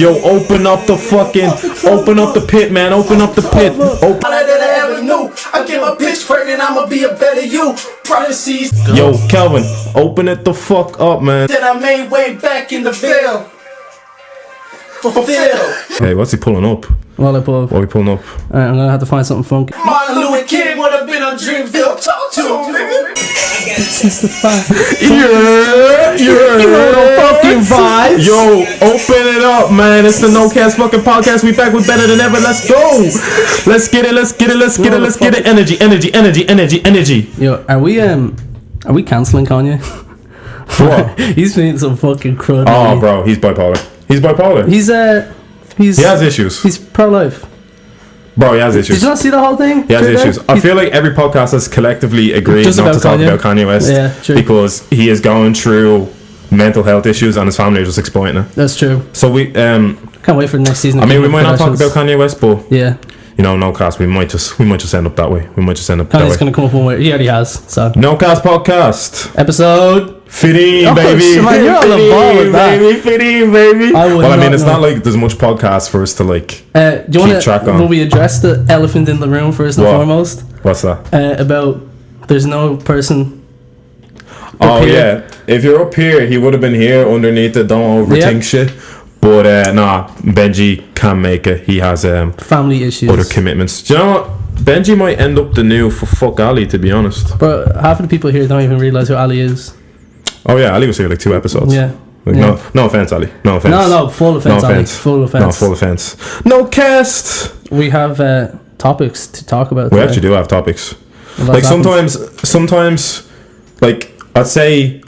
Yo, open up the pit, man. Open up the pit. All that I ever knew. I get my bitch pregnant, I'ma be a better you. Prophecies. Yo, Kelvin, open it the fuck up, man. That I made way back in the veil. Fulfill. Hey, what's he pulling up? Well, I pull up. What are we pulling up? Alright, I'm gonna have to find something funky. Martin Luther King would have been on Dreamville. Talk to him, nigga. Fucking vibes. Yo, open it up, man. It's the No Cast fucking podcast. We back with better than ever. Let's go. Let's get it. Energy. Yo, are we cancelling Kanye? What? He's being some fucking crud. Oh, bro, he's bipolar. He's He has issues. He's pro-life. Bro, he has issues. Did you not see the whole thing? He has issues. I feel like every podcast has collectively agreed not to talk about Kanye West. Yeah, true. Because he is going through mental health issues and his family are just exploiting it. That's true. So we can't wait for the next season. I mean, we might not talk about Kanye West, but yeah, you know, No Cast, we might just end up that way. Kanye's gonna come up one way. He already has. So No Cast podcast episode 15, baby. Man, you're on the ball with that. 15, baby. Well, I mean, it's not like there's much podcasts for us to like do you keep track on. Will we address the elephant in the room first and foremost? What's that? About there's no person. Oh yeah, if you're up here, he would have been here underneath it. Don't overthink shit. But nah, Benji can't make it. He has family issues, other commitments. Do you know what? Benji might end up the new for fuck Ali, to be honest. But half of the people here don't even realize who Ali is. Oh yeah, Ali was here like 2 episodes. Yeah. Like, yeah. No offense, Ali. No offense. No, full offense, Ali. Full offense. No, full offense. No cast. We have topics to talk about. We actually do have topics. Like sometimes, like I'd say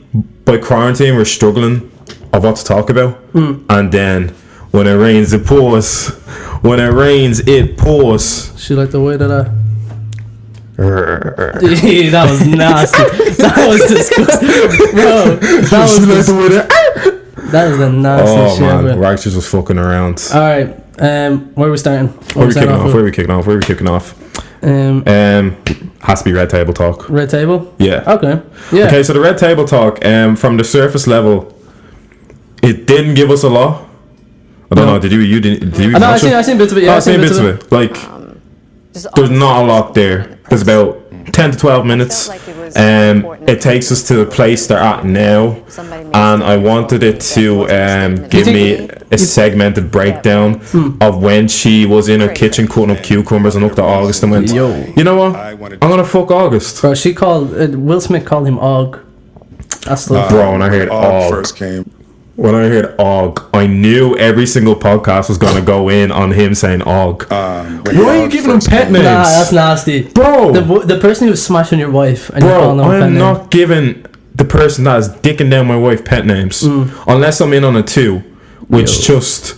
by quarantine we're struggling of what to talk about, and then when it rains, it pours. She like the way that that was nasty. That was disgusting, bro. That was the nastiest shit. Oh man, Righteous was fucking around. All right, where are we starting? Where are we kicking off? Has to be Red Table Talk. Red Table? Yeah. Okay. Yeah. Okay, so the Red Table Talk, from the surface level, it didn't give us a lot. I don't know. Did you? No, I seen bits of it. Yeah, I seen bits of it. Like, there's not a lot there. There's about 10 to 12 minutes. It takes us to the place they're at now, and I wanted it to give me a segmented breakdown of when she was in her kitchen cutting up cucumbers and looked at August and went, you know what? I'm gonna fuck August. Bro, she called Will Smith called him Og. That's the bro. When I heard Og first came. When I heard Og, I knew every single podcast was going to go in on him saying Og. Why are you giving him pet names? Nah, that's nasty. Bro! The person who's smashing your wife and you're calling them a pet name. I'm not giving the person that is dicking down my wife pet names. Unless I'm in on a 2, which just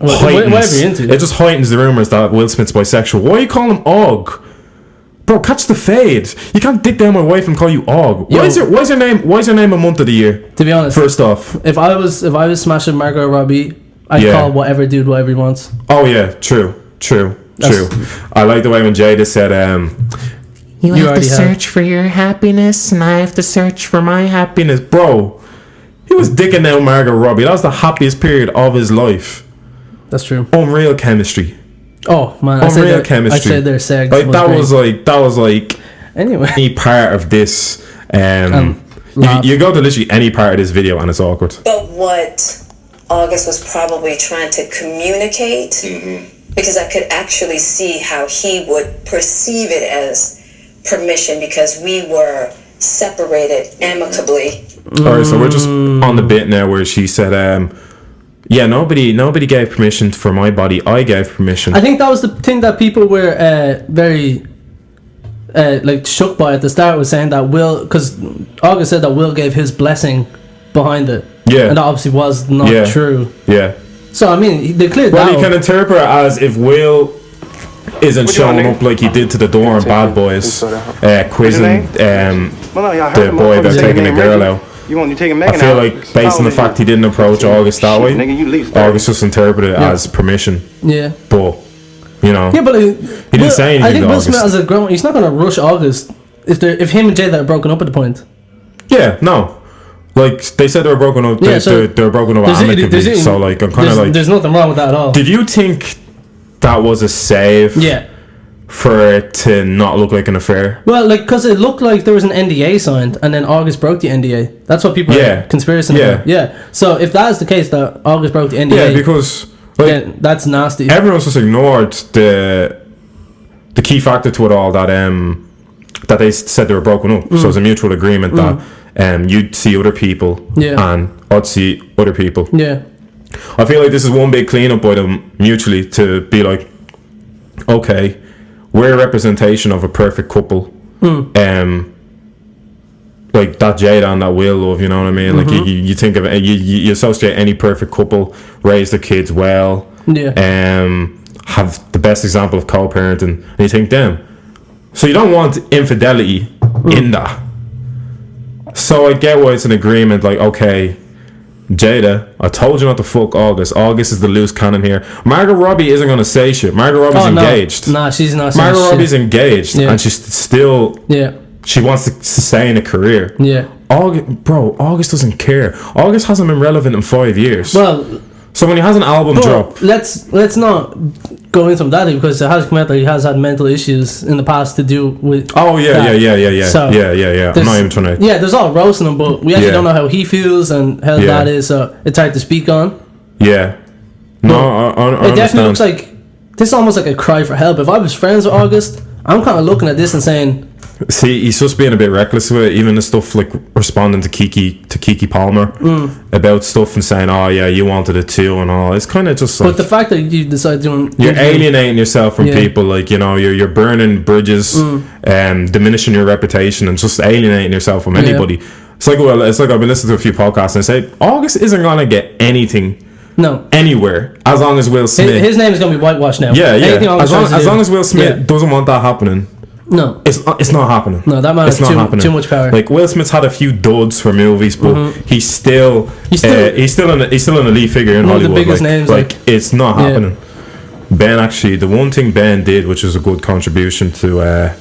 heightens. It just heightens the rumours that Will Smith's bisexual. Why are you calling him Og? Bro, catch the fade. You can't dick down my wife and call you Og. Why is your name a month of the year? To be honest, first off, if I was smashing Margot Robbie, I'd call whatever dude whatever he wants. Oh yeah, true. I like the way when Jada said, "You have to search for your happiness, and I have to search for my happiness." Bro, he was dicking down Margot Robbie. That was the happiest period of his life. That's true. Unreal chemistry. Oh man, unreal chemistry. I said their sex like that was like. Anyway, any part of this, you go to literally any part of this video and it's awkward. But what August was probably trying to communicate, because I could actually see how he would perceive it as permission, because we were separated amicably. Alright, so we're just on the bit now where she said, nobody gave permission for my body. I gave permission. I think that was the thing that people were very like shook by at the start, was saying that Will, because August said that Will gave his blessing behind it. Yeah. And that obviously was not true. Yeah. So I mean, they cleared that. Well, you can interpret it as if Will isn't showing up like he did to the door in Bad Boys, quizzing the boy about taking the girl out. You taking Megan I feel like based on the fact he didn't approach August that way, August just interpreted it as permission. Yeah. But you know, but he didn't say anything. I think to Will August. Smith as a grown, he's not gonna rush August if him and Jada are broken up at the point. Yeah, no. Like, they said they were broken up. Yeah, so they were broken up amicably. So, like, I'm kind of like... There's nothing wrong with that at all. Did you think that was a save? Yeah. For it to not look like an affair? Well, like, because it looked like there was an NDA signed, and then August broke the NDA. That's what people are conspiracy about. Yeah. So if that is the case, that August broke the NDA... Yeah, because... Like, that's nasty. Everyone's just ignored the key factor to it all, that they said they were broken up. So it's a mutual agreement that you'd see other people and I'd see other people. Yeah. I feel like this is one big cleanup by them mutually, to be like, okay, we're a representation of a perfect couple. Like that Jada and that Will love, you know what I mean? Like you think of it, you associate any perfect couple, raise their kids well, have the best example of co-parenting, and you think, damn. So you don't want infidelity in that. So I get why it's an agreement, like, okay, Jada, I told you not to fuck August. August is the loose cannon here. Margot Robbie isn't going to say shit. Margot Robbie's engaged. Nah, she's not saying Margot shit. Robbie's engaged, and she's still... Yeah. She wants to sustain a career. Yeah. August doesn't care. August hasn't been relevant in 5 years. Well... So when he has an album drop... Let's not go into that, because it has come out that he has had mental issues in the past to do with... Oh, yeah. So, yeah. I'm not even trying to... Yeah, there's all roasting him, but we actually don't know how he feels and how that is, so it's hard to speak on. Yeah. No, I it definitely looks like... This is almost like a cry for help. If I was friends with August, I'm kind of looking at this and saying... See, he's just being a bit reckless with it. Even the stuff like responding to Kiki Palmer about stuff and saying, "Oh yeah, you wanted it too," and all. It's kind of just like. But the fact that you decide doing, you're alienating yourself from people. Like, you know, you're burning bridges, diminishing your reputation, and just alienating yourself from anybody. It's like I've been listening to a few podcasts and say August isn't gonna get anything. No. Anywhere, as long as Will Smith. His name is gonna be whitewashed now. Yeah. As long as Will Smith doesn't want that happening. No, it's not happening. No, that man has too much power. Like, Will Smith's had a few duds for movies, but he's still an elite figure in Hollywood. One of the biggest names. Like, it's not happening. Ben, actually, the one thing Ben did, which was a good contribution to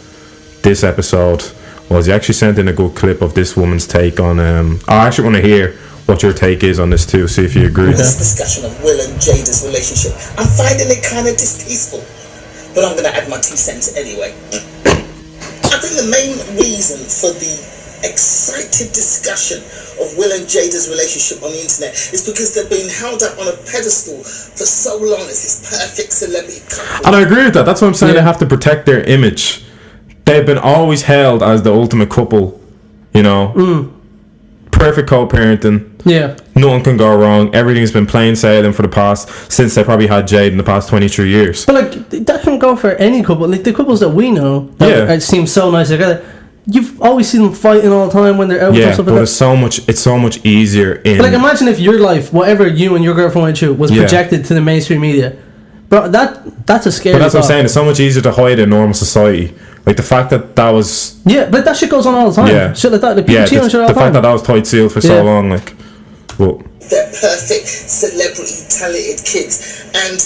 this episode, was he actually sent in a good clip of this woman's take on. I actually want to hear what your take is on this too. See if you agree. This discussion of Will and Jada's relationship, I'm finding it kind of distasteful, but I'm going to add my 2 cents anyway. I think the main reason for the excited discussion of Will and Jada's relationship on the internet is because they've been held up on a pedestal for so long as this perfect celebrity couple. And I agree with that. That's what I'm saying. They have to protect their image. They've been always held as the ultimate couple, you know. Perfect co-parenting. Yeah. Nothing can go wrong. Everything's been plain sailing for the past, since they probably had Jade in the past 23 years. But like, that can go for any couple. Like the couples that we know, it seems so nice together. You've always seen them fighting all the time when they're out. Yeah, and stuff but like it's so much easier in. But like, imagine if your life, whatever you and your girlfriend went through, was projected to the mainstream media. Bro, that's a scary. But that's thought. what I'm saying. It's so much easier to hide in normal society. Like the fact that was. Yeah, but that shit goes on all the time. Yeah. Shit like that. Like, people cheat on shit all the fact that was tight sealed for so long, like. Well. They're perfect, celebrity, talented kids, and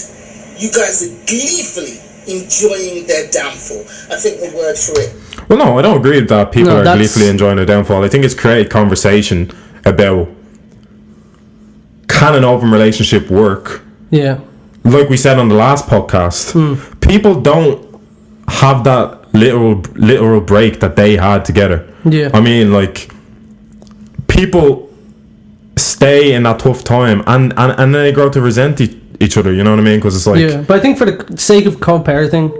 you guys are gleefully enjoying their downfall. I think the word for it. Well, no, I don't agree with that. People are gleefully enjoying their downfall. I think it's created conversation about, can an open relationship work? Yeah. Like we said on the last podcast, people don't have that literal break that they had together. Yeah. I mean, like, people stay in that tough time and then they grow to resent each other, you know what I mean? Because it's like... Yeah, but I think for the sake of co-parenting,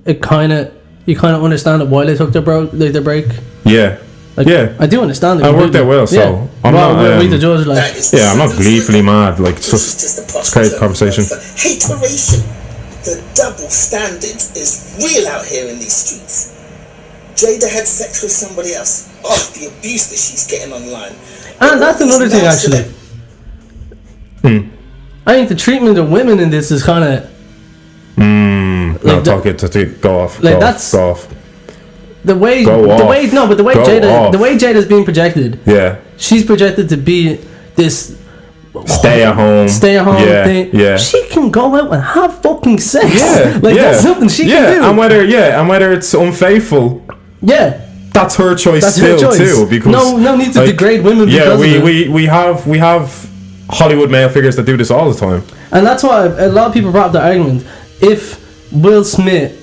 you kind of understand it why they took their break. Yeah. Like, yeah. I do understand it. It worked out well, so... I'm not gleefully mad. Like, it's great conversation. Hateration. The double standard is real out here in these streets. Jada had sex with somebody else. Oh, the abuse that she's getting online. And that's another thing, actually. I think the treatment of women in this is kind of... Go off. Like, go off. The way Jada's being projected. Yeah. She's projected to be this stay at home thing. Yeah. She can go out and have fucking sex. Yeah. Like, that's something she can do. And whether it's unfaithful. Yeah. that's her choice That's still her choice. too. Because no need to degrade women. Yeah, because of it. we have Hollywood male figures that do this all the time. And that's why a lot of people brought up the argument: if Will Smith,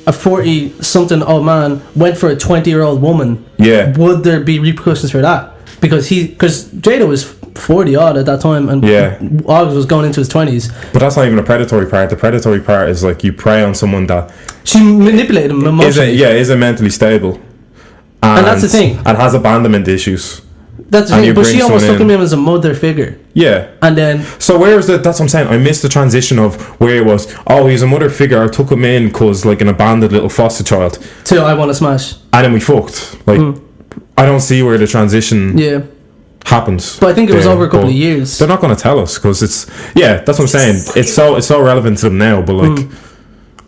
a 40-something old man, went for a 20-year-old woman, would there be repercussions for that? Because Jada was 40 odd at that time, and August was going into his 20s. But that's not even a predatory part. The predatory part is like you prey on someone that she manipulated him emotionally. Isn't mentally stable, and that's the thing. And has abandonment issues. That's the thing. But she almost took him in as a mother figure. Yeah. And then... So where is that's what I'm saying. I missed the transition of where it was, he's a mother figure. I took him in because like an abandoned little foster child. Till I want to smash. And then we fucked. Like, I don't see where the transition happens. But I think it was over a couple of years. They're not going to tell us because it's... Yeah, that's what I'm saying. It's so relevant to them now, but like...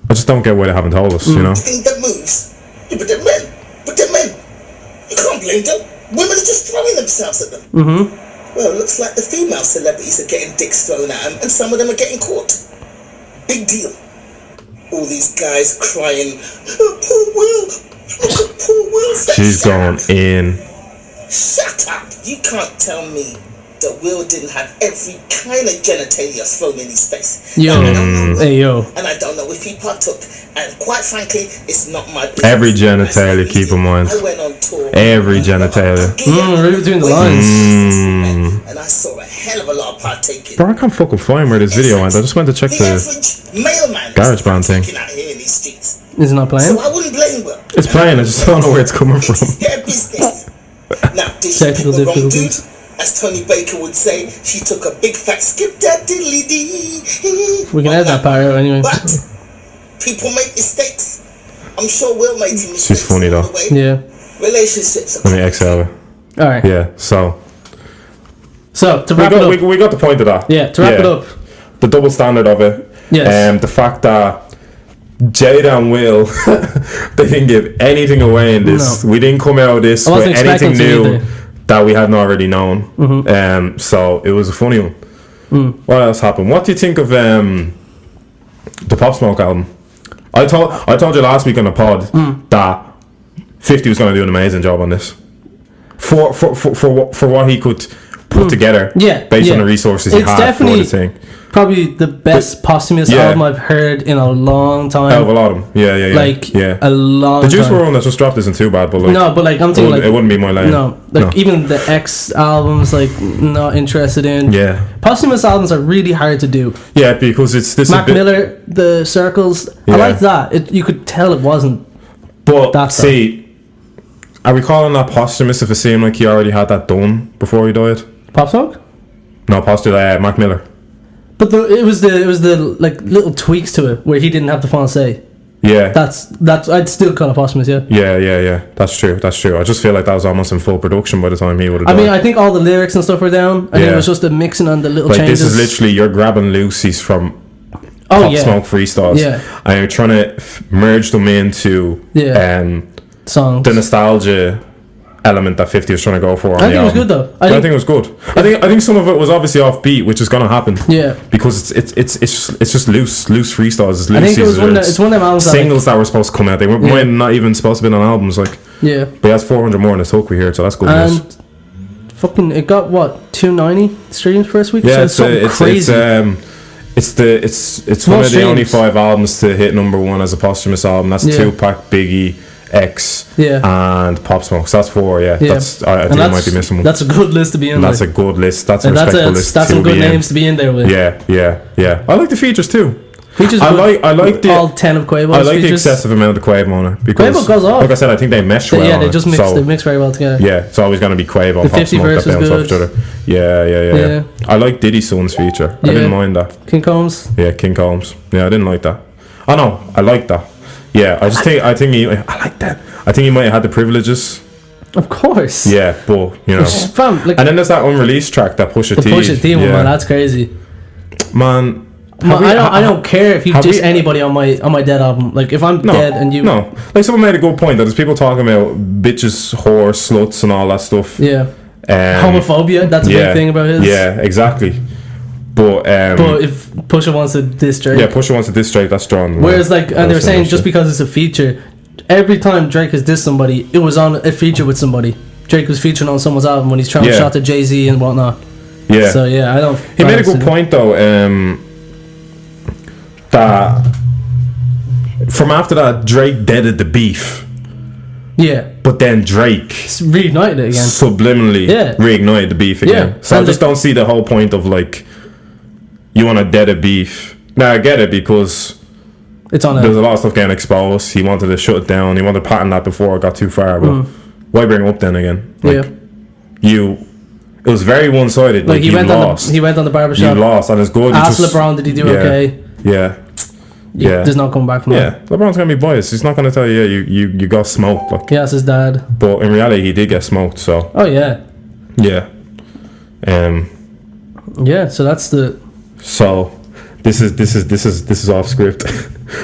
I just don't get why they haven't told us, you know? That moves. Yeah, but they're men. You can't blame them. Women are just throwing themselves at them. Well, it looks like the female celebrities are getting dicks thrown at them, and some of them are getting caught. Big deal. All these guys crying, oh, poor Will. Look at poor Will. She's going in. Shut up. You can't tell me that Will didn't have every kind of genitalia thrown in his face. Yo. And I don't know if he partook. And quite frankly, it's not my business. Every genitalia, keep in mind. I went on tour. Every genitalia. Right between the lines. And I saw a hell of a lot of partaking. Bro, I can't fucking find where this video went. I just went to check the GarageBand thing. Is it not playing? So I wouldn't blame Will. It's playing, I just don't know where it's coming from. It's their business. Now, did she pick the wrong dude? As Tony Baker would say, she took a big fat skip that diddly dee. We can add that part out anyway. But people make mistakes. I'm sure Will made some mistakes. She's funny though. Yeah. Relationships. Let me exhale her. Alright. Yeah, so to wrap it up. We got the point of that. Yeah, to wrap it up. The double standard of it. Yes. The fact that Jada and Will, they didn't give anything away in this. No. We didn't come out of this with anything new that we hadn't already known. So it was a funny one. What else happened? What do you think of the Pop Smoke album? I told you last week on the pod that 50 was going to do an amazing job on this. For what he could put together, based on the resources he had for the thing. Probably the best posthumous album I've heard in a long time. Hell of a lot of them. Yeah. A long time. The Juice WRLD one that just dropped isn't too bad, but like... No, but like, I'm thinking like... It wouldn't be my lane. No. Even the X albums, like, not interested in. Yeah. Posthumous albums are really hard to do. Yeah, because it's this... Mac Miller, The Circles, I like that. You could tell it wasn't But, see, are we calling that posthumous if it seemed like he already had that done before he died? Pop Smoke? No, posthumous, Mac Miller. But it was the like little tweaks to it where he didn't have the final say. Yeah. That's I'd still call it posthumous, yeah. Yeah. That's true. I just feel like that was almost in full production by the time he would have done. I mean, I think all the lyrics and stuff were down. I think it was just a mixing on the little changes. This is literally, you're grabbing Lucy's from Pop Smoke freestyles. Yeah. And you're trying to merge them into songs. The nostalgia element that 50 was trying to go for. I think it was good though. I think it was good. I think some of it was obviously offbeat, which is going to happen. Yeah. Because it's just loose freestyles. It's loose. I think it was it's one of them albums singles that were supposed to come out. They might not even supposed to be on albums. Like. Yeah. But he has 400 more in his hook we heard, so that's good news. And fucking, it got what 290 streams first week. Yeah, so it's crazy. It's one of the only 5 albums to hit #1 as a posthumous album. That's Tupac, Biggie, X, and Pop Smoke. So that's 4. Yeah. That's I think I might be missing one. That's a good list to be in. That's a good list. That's a respectable list. That's some good names to be in there with. Yeah. I like the features too. I like all 10 of Quavo's. I like features. the excessive amount of Quavo on it because Quavo goes off. Like I said, I think they mesh well. Yeah, they just mix very well together. Yeah, it's always going to be Quavo and Pop Smoke that bounce off each other. Yeah. I like Diddy Son's feature. I didn't mind that. King Combs. Yeah, King Combs. Yeah, I didn't like that. Oh no, I like that. Yeah, I like that. I think he might have had the privileges. Of course. Yeah, but you know. And then there's that unreleased track that Pusha T. Pusha T one, man, that's crazy. Man. I don't care if you diss anybody on my dead album. Like if I'm dead and you like someone made a good point that there's people talking about bitches, whores, sluts, and all that stuff. Yeah. Homophobia. That's a big thing about his. Yeah, exactly. But if Pusha wants to diss Drake. Yeah, Pusha wants to diss Drake. That's strong. Whereas and they were saying just because it's a feature, every time Drake has dissed somebody, it was on a feature with somebody. Drake was featuring on someone's album when he's trying to shot to Jay-Z and whatnot. Yeah. So yeah, I don't. He made a good point though. That from after that, Drake deaded the beef. Yeah. But then Drake reignited it again. Subliminally reignited the beef again. Yeah. So I just don't see the whole point of like you want to dead a beef. Now I get it because it's on. There's a lot of stuff getting exposed. He wanted to shut it down. He wanted to patent that before it got too far. But why bring it up then again? Like, it was very one-sided. Like he lost. He went on the barbershop. You lost, and it's good. Asked LeBron, did he do okay? Yeah. There's not coming back from that. LeBron's gonna be biased. He's not gonna tell you, you got smoked. Like, yeah, it's his dad. But in reality, he did get smoked. So. Oh yeah. Yeah. Yeah. So that's the. So, this is off script.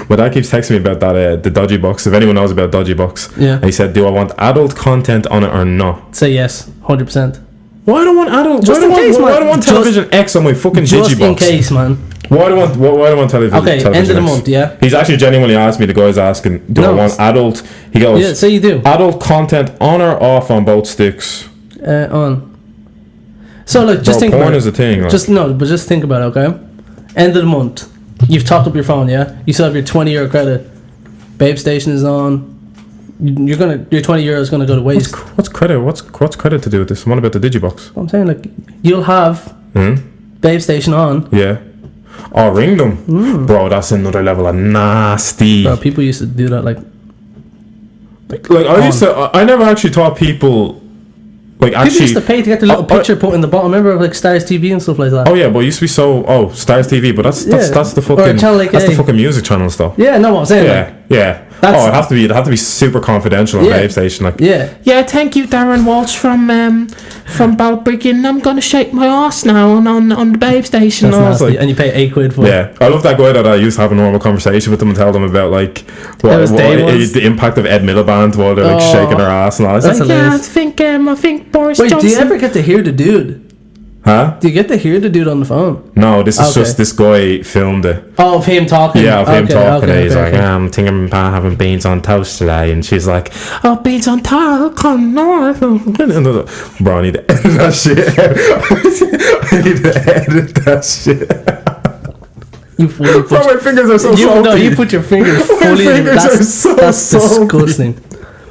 My dad keeps texting me about that the dodgy box. If anyone knows about dodgy box, and he said, "Do I want adult content on it or not?" Say yes, 100%. Why do I want adult? Why do I want television X on my fucking digibox? Just in case, man. Why do I want television? Okay, television end of the X? month, yeah. He's actually genuinely asked me. The guy's asking, "Do I want adult?" He goes, "Yeah, say you do." Adult content on or off on both sticks? On. So like, just think porn about it. Is a thing. Like. Just think about it, okay? End of the month, you've topped up your phone, yeah. You still have your 20-euro credit. Babe Station is on. Your 20 euro is gonna go to waste. What's credit? What's credit to do with this? What about the digibox? I'm saying, like, you'll have Babe Station on. Yeah. Oh, ring them, bro. That's another level of nasty. Bro, people used to do that, like I never actually thought people. Like people used to pay to get the little picture put in the bottom. Remember, like Stars TV and stuff like that. Oh yeah, but it used to be so. Stars TV, but that's the fucking the fucking music channel stuff. Yeah, no, what I'm saying. Yeah. It'd have to be super confidential on Babe Station. Like, yeah. Thank you, Darren Walsh from Balbriggan. I'm gonna shake my ass now on the Babe Station. That's nasty. And you pay £8 for it. Yeah, I love that guy that I used to have a normal conversation with them and tell them about like the impact of Ed Miliband while they're like shaking their ass and all. That's hilarious. I think Boris Johnson. Wait, do you ever get to hear the dude? Huh? Do you get to hear the dude on the phone? No, this is just this guy filmed it. Oh, of him talking? Yeah, of him talking. He's like, I'm thinking about having beans on toast today. And she's like, oh, beans on toast? Come north. Bro, I need to edit that shit. I need to edit that shit. Bro, my fingers are so salty. No, you put your fingers fully in. That's disgusting.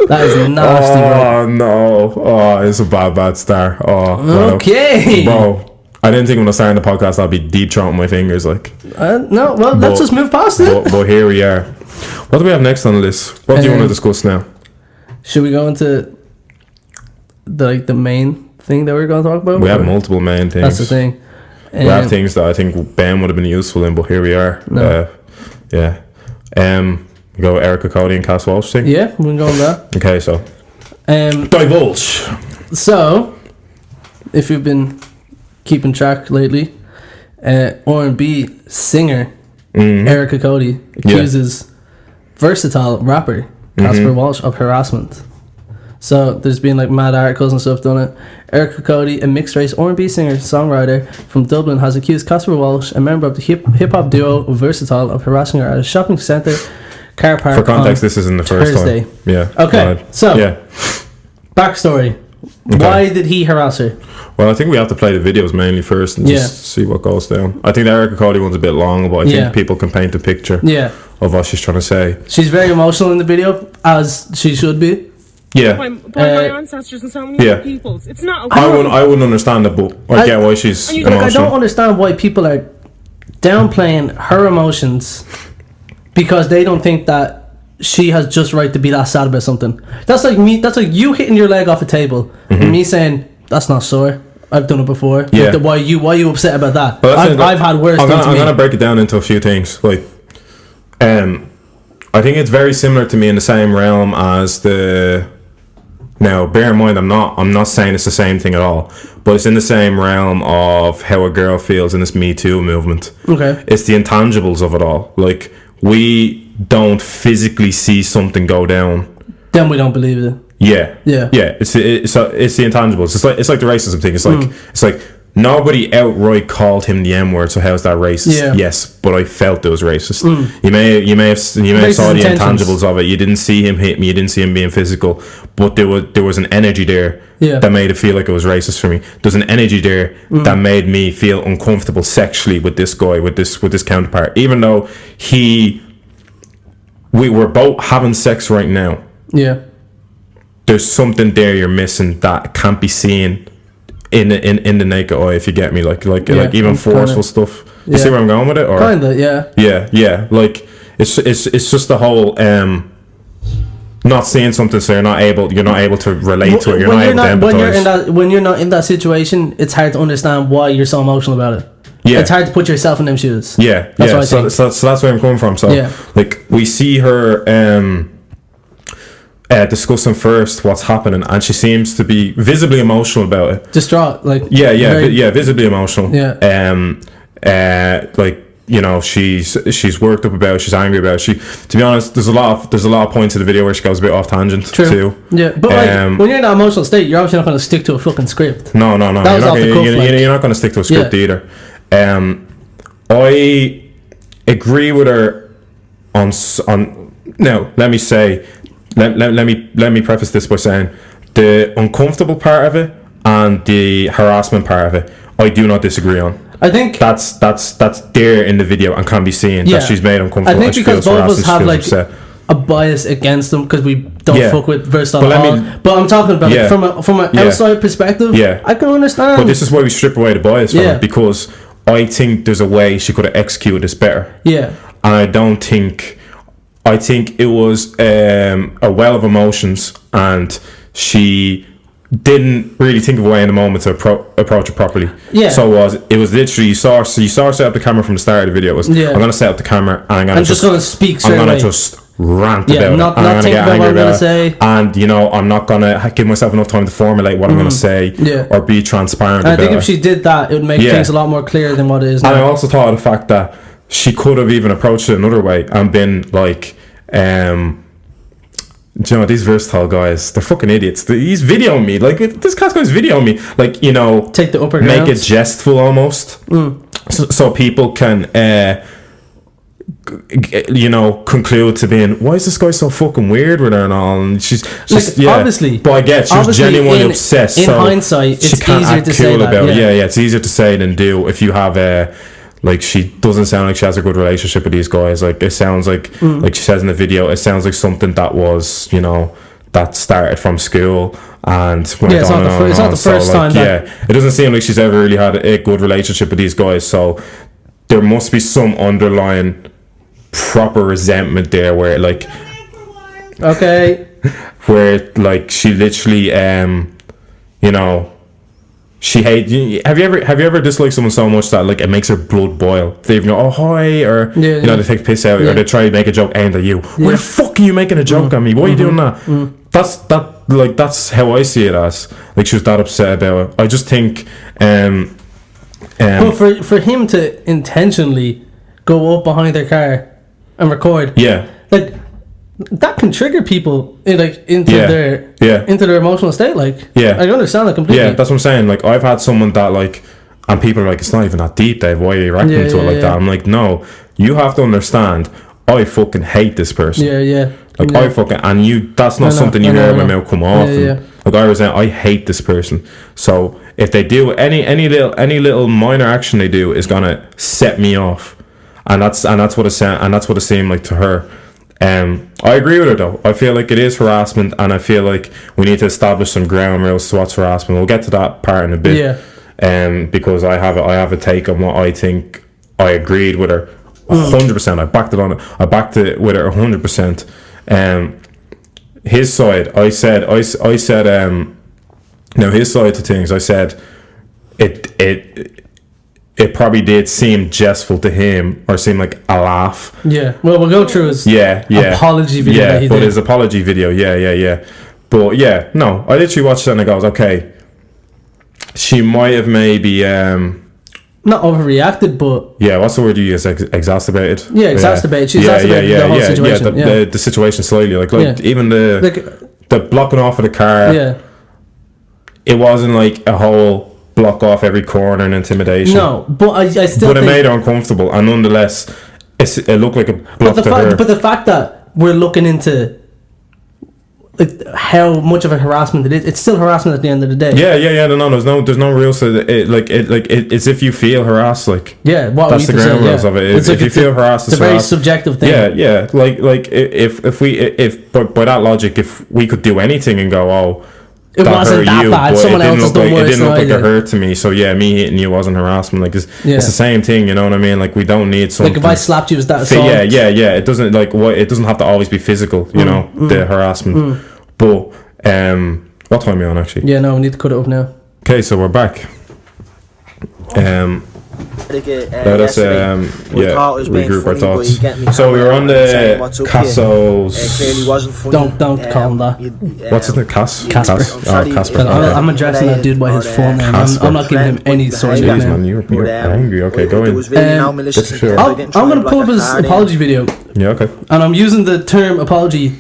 That is nasty, bro. Oh, no. Oh, it's a bad start. Oh, okay. Bro, I didn't think when I started the podcast I'd be deep throating my fingers. Like. No, well, let's just move past it. But here we are. What do we have next on the list? What do you want to discuss now? Should we go into the main thing that we're going to talk about? We have multiple main things. That's the thing. We have things that I think Ben would have been useful in, but here we are. No. We go Erica Cody and Casper Walsh thing? Yeah, we can go on that. Okay, so. Divulge. So, if you've been keeping track lately, R&B singer Erica Cody accuses versatile rapper Casper Walsh of harassment. So there's been like mad articles and stuff done it. Erica Cody, a mixed race R&B singer songwriter from Dublin, has accused Casper Walsh, a member of the hip hop duo Versatile, of harassing her at a shopping centre car park. For context, this isn't the first Thursday. time. Yeah. Okay. So backstory. Okay. Why did he harass her? Well, I think we have to play the videos mainly first and just see what goes down. I think the Erica Cody one's a bit long, but I think people can paint a picture of what she's trying to say. She's very emotional in the video, as she should be. Yeah. By my ancestors and so many other peoples. It's not okay. I wouldn't understand it, but I get why she's emotional. I don't understand why people are downplaying her emotions because they don't think that she has just right to be that sad about something. That's like me. That's like you hitting your leg off a table and me saying that's not sore. I've done it before. Yeah. Like, why you upset about that? I've had worse. I'm gonna break it down into a few things. Like, I think it's very similar to me in the same realm as the. Now, bear in mind, I'm not saying it's the same thing at all, but it's in the same realm of how a girl feels in this Me Too movement. Okay. It's the intangibles of it all. Like, we don't physically see something go down. Then we don't believe it. Yeah. It's the intangibles. It's like the racism thing. It's like nobody outright called him the N word. So how's that racist? Yeah. Yes, but I felt it was racist. You may have saw the intangibles of it. You didn't see him hit me. You didn't see him being physical, but there was an energy there that made it feel like it was racist for me. There's an energy there that made me feel uncomfortable sexually with this guy, with this counterpart, even though we were both having sex right now. Yeah. There's something there you're missing that can't be seen in the naked eye, if you get me. Like even forceful stuff. You see where I'm going with it? Or kinda, yeah. Yeah. Like it's just the whole not seeing something, so you're not able to relate to it. You're not able to empathize. When you're not in that situation, it's hard to understand why you're so emotional about it. Yeah. It's hard to put yourself in them shoes. Yeah. That's what I think. So that's where I'm coming from. So like we see her discussing first what's happening, and she seems to be visibly emotional about it. Distraught, like visibly emotional. Like, you know, she's worked up about it, she's angry about it. To be honest, there's a lot of points in the video where she goes a bit off tangent too. Yeah, but like, when you're in that emotional state, you're obviously not going to stick to a fucking script. No. You're not going to stick to a script either. I agree with her on. Now, let me say. Let me preface this by saying the uncomfortable part of it and the harassment part of it, I do not disagree on. I think that's there in the video and can be seen that she's made uncomfortable. I think because both of us have like upset. A bias against them because we don't fuck with Versatile at all. But I'm talking about it from an outside perspective. Yeah, I can understand. But this is why we strip away the bias from it, because I think there's a way she could have executed this better. Yeah, and I think it was a well of emotions, and she didn't really think of a way in the moment to approach it properly. Yeah. So it was literally you saw her set up the camera from the start of the video. It was I'm gonna set up the camera and I'm just gonna speak straight away. I'm gonna just rant about it. Not I'm think about what I'm gonna say. And you know, I'm not gonna give myself enough time to formulate what I'm gonna say or be transparent about it. I think if she did that, it would make things a lot more clear than what it is now. And I also thought of the fact that she could have even approached it another way and been like, do you know, these Versatile guys, they're fucking idiots. He's videoing me. Like, this guy's videoing me. Like, you know, take the upper make it jestful almost. So people can, you know, conclude to being, why is this guy so fucking weird with her and all? And she's obviously. But I get she was genuinely obsessed. In hindsight, it's easier to say that. Yeah, it's easier to say than do if you have a. Like, she doesn't sound like she has a good relationship with these guys. Like, it sounds like she says in the video, it sounds like something that was, you know, that started from school and went it's on not the first time. It doesn't seem like she's ever really had a good relationship with these guys. So there must be some underlying proper resentment there, where like, where like she literally, you know. She hates. Have you ever disliked someone so much that like it makes her blood boil? They even go, oh hi, or you know, they take piss out, or they try to make a joke aimed at you. Where the fuck are you making a joke at me? Why are you doing that? That's how I see it as. Like, she was that upset about it. I just think, but for him to intentionally go up behind their car and record, like, that can trigger people into their emotional state. Like, I understand that completely. Yeah, that's what I'm saying. Like, I've had someone that like, and people are like, it's not even that deep, Dave. Why are you reacting to it like that? I'm like, no, you have to understand. I fucking hate this person. Like, I fucking, and you. That's not something you hear my mouth come off. Like, I hate this person. So if they do any little minor action they do is gonna set me off, and that's what it seemed like to her. I agree with her though. I feel like it is harassment, and I feel like we need to establish some ground rules to what's harassment. We'll get to that part in a bit. Because I have a take on what I think. I agreed with her 100%. I backed it with her 100%. His side, I said now his side to things, I said it probably did seem jestful to him, or seem like a laugh. Well, we'll go through his apology video. That he did. His apology video, But no, I literally watched it and I goes, okay, she might have maybe not overreacted, but what's the word you use? Exacerbated. Exacerbated. She exacerbated the whole situation. The situation slightly, like even the blocking off of the car. It wasn't like a whole block off every corner and intimidation. No, but I still. But it made her uncomfortable, and nonetheless, it looked like a block to her. But the fact that we're looking into how much of a harassment it is, it's still harassment at the end of the day. Yeah. No, there's no real. So it's if you feel harassed, like that's the ground rules of it. If you feel harassed, it's a very subjective thing. Yeah. Like if by that logic, if we could do anything and go, oh, it wasn't that bad. Someone else has done worse. It didn't look like it hurt to me. So yeah, me hitting you wasn't harassment. Like it's the same thing. You know what I mean? Like we don't need something. Like if I slapped you, is that assault? Yeah. It doesn't it doesn't have to always be physical. You know, the harassment. But what time are you on actually? Yeah, no, we need to cut it up now. Okay, so we're back. Let us regroup our thoughts. So we were on the Cassos. Don't call him that. What's his name? Casper. Casper. I'm addressing that dude by his full name. I'm not giving him any sort of name. Man, you're angry. Okay, go in. I'm gonna pull up his apology video. Yeah, okay. And I'm using the term apology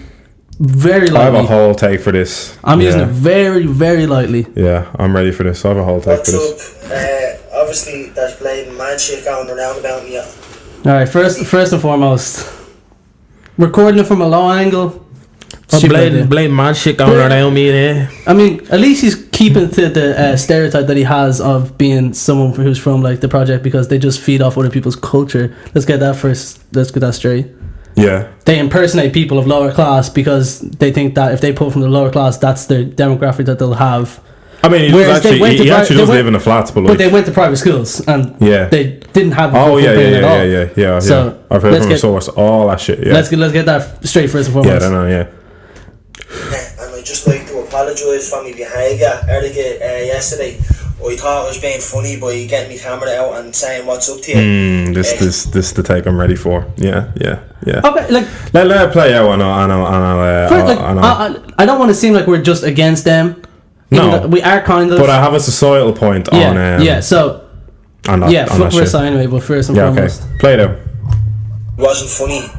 very lightly. I have a whole take for this. I'm using it very, very lightly. Yeah, I'm ready for this. I have a whole take for this. Obviously, there's blatant mad shit going around about me. Alright, first and foremost, recording it from a low angle. Blatant mad shit going around me there. I mean, at least he's keeping to the stereotype that he has of being someone who's from like the project, because they just feed off other people's culture. Let's get that straight. Yeah. They impersonate people of lower class because they think that if they pull from the lower class, that's the demographic that they'll have. I mean, he actually does live in a flat, but they went to private schools and they didn't have. Yeah. So I've heard from the source all that shit. Yeah. Let's get that straight first and foremost. Yeah, I don't know. Yeah. And I'd just like to apologise for my behaviour, Erica, yesterday. I thought I was being funny by getting my camera out and saying what's up to you. This the take I'm ready for. Yeah. Okay, like let it play out. I don't want to seem like we're just against them. No, we are kind of. But I have a societal point on. So. Flip Versa anyway. But first and foremost, play it out. It wasn't funny.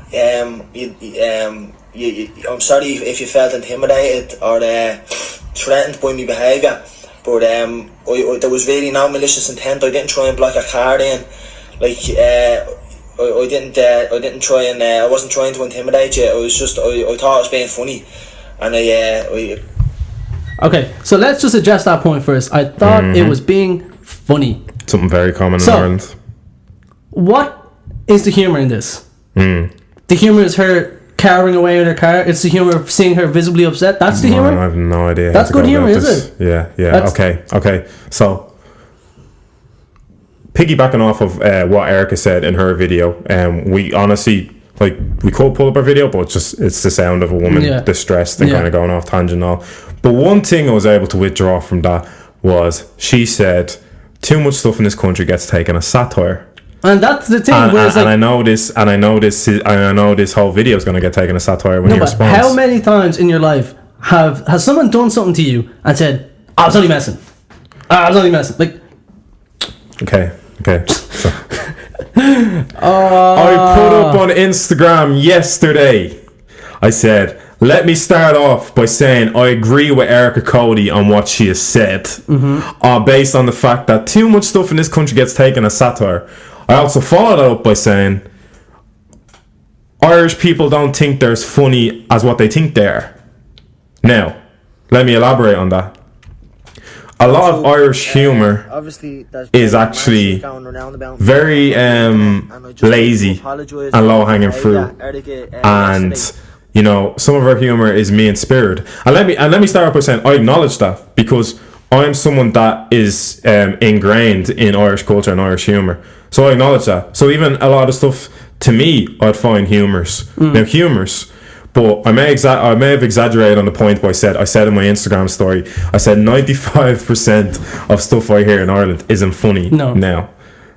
I'm sorry if you felt intimidated or threatened by my behaviour. But there was really no malicious intent. I didn't try and block a card in. Like I didn't try and I wasn't trying to intimidate you. I was just I thought I was being funny, and Okay, so let's just address that point first. I thought it was being funny. Something very common in Ireland. What is the humour in this? The humour is her cowering away in her car. It's the humour of seeing her visibly upset. That's the humour? I have no idea. That's good humour, is it? Yeah. Okay. So, piggybacking off of what Erica said in her video, we honestly, like, we could pull up her video, but it's the sound of a woman distressed and kind of going off tangent and all. But one thing I was able to withdraw from that was she said, too much stuff in this country gets taken as satire. And that's the thing. And I know this whole video is going to get taken as satire when you respond. How many times in your life has someone done something to you and said, I was only messing. Like, okay. So, I put up on Instagram yesterday. I said, let me start off by saying I agree with Erica Cody on what she has said, based on the fact that too much stuff in this country gets taken as satire. I also followed that up by saying Irish people don't think they're as funny as what they think they are. Now, let me elaborate on that. A lot of Irish humour is actually very lazy and low-hanging fruit, and you know, some of our humour is mean-spirited. And let me start off by saying I acknowledge that, because I'm someone that is ingrained in Irish culture and Irish humour. So I acknowledge that. So even a lot of stuff, to me, I'd find humorous. Now, humorous, but I may have exaggerated on the point, but I said in my Instagram story, I said 95% of stuff I hear in Ireland isn't funny. No. Now,